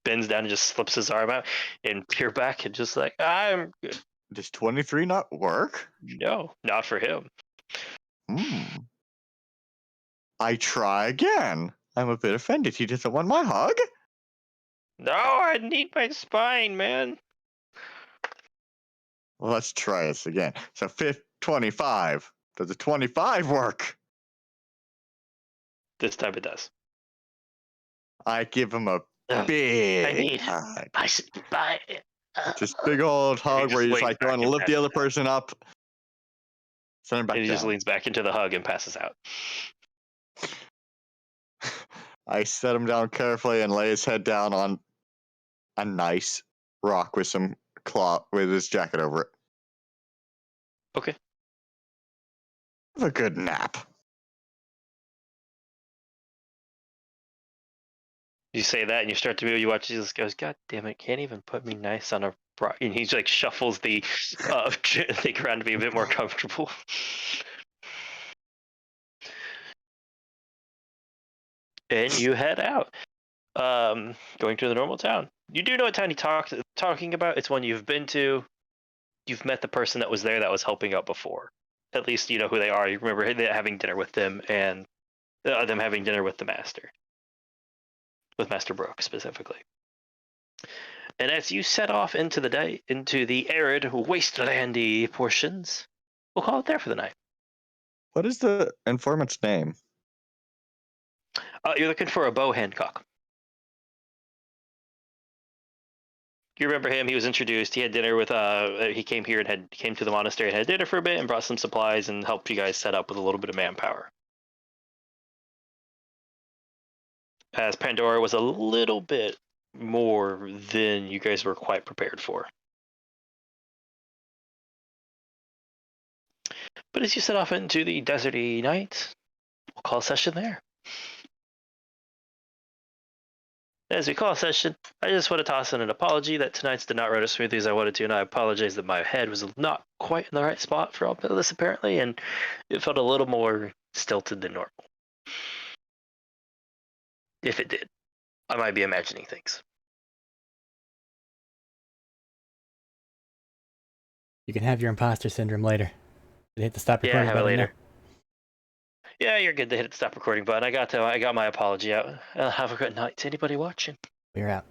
bends down and just slips his arm out, and peer back and just like I'm good. Does 23 not work? No, not for him. Hmm. I try again. I'm a bit offended. He doesn't want my hug? No, I need my spine, man. Well, let's try this again. So 25. Does the 25 work? This time it does. I give him a Ugh, I big need hug. my spine. Just big old And he hug where just you just leans like go back and and lift the passes other out. person up, send him And back he just down. leans back into the hug and passes out. I set him down carefully and lay his head down on a nice rock with some cloth with his jacket over it. Okay. Have a good nap. You say that and you start to move. You watch Jesus goes, God damn it! Can't even put me nice on a. And he like shuffles the thing around to be a bit more comfortable. And you head out, going to the normal town. You do know what town talking about. It's one you've been to. You've met the person that was there that was helping out before. At least you know who they are. You remember having dinner with them and them having dinner with the master, with Master Brooke specifically. And as you set off into the arid, wastelandy portions, we'll call it there for the night. What is the informant's name? You're looking for a Bo Hancock. You remember him? He was introduced. He had dinner with. He came here and came to the monastery and had dinner for a bit and brought some supplies and helped you guys set up with a little bit of manpower. As Pandora was a little bit more than you guys were quite prepared for. But as you set off into the deserty night, we'll call a session there. As we call a session, I just want to toss in an apology that tonight's did not run as smoothly as I wanted to, and I apologize that my head was not quite in the right spot for all of this apparently, and it felt a little more stilted than normal. If it did, I might be imagining things. You can have your imposter syndrome later. Did hit the stop Yeah, recording have it button later. there? Yeah, you're good to hit the stop recording button. I got my apology out. Have a good night to anybody watching. We're out.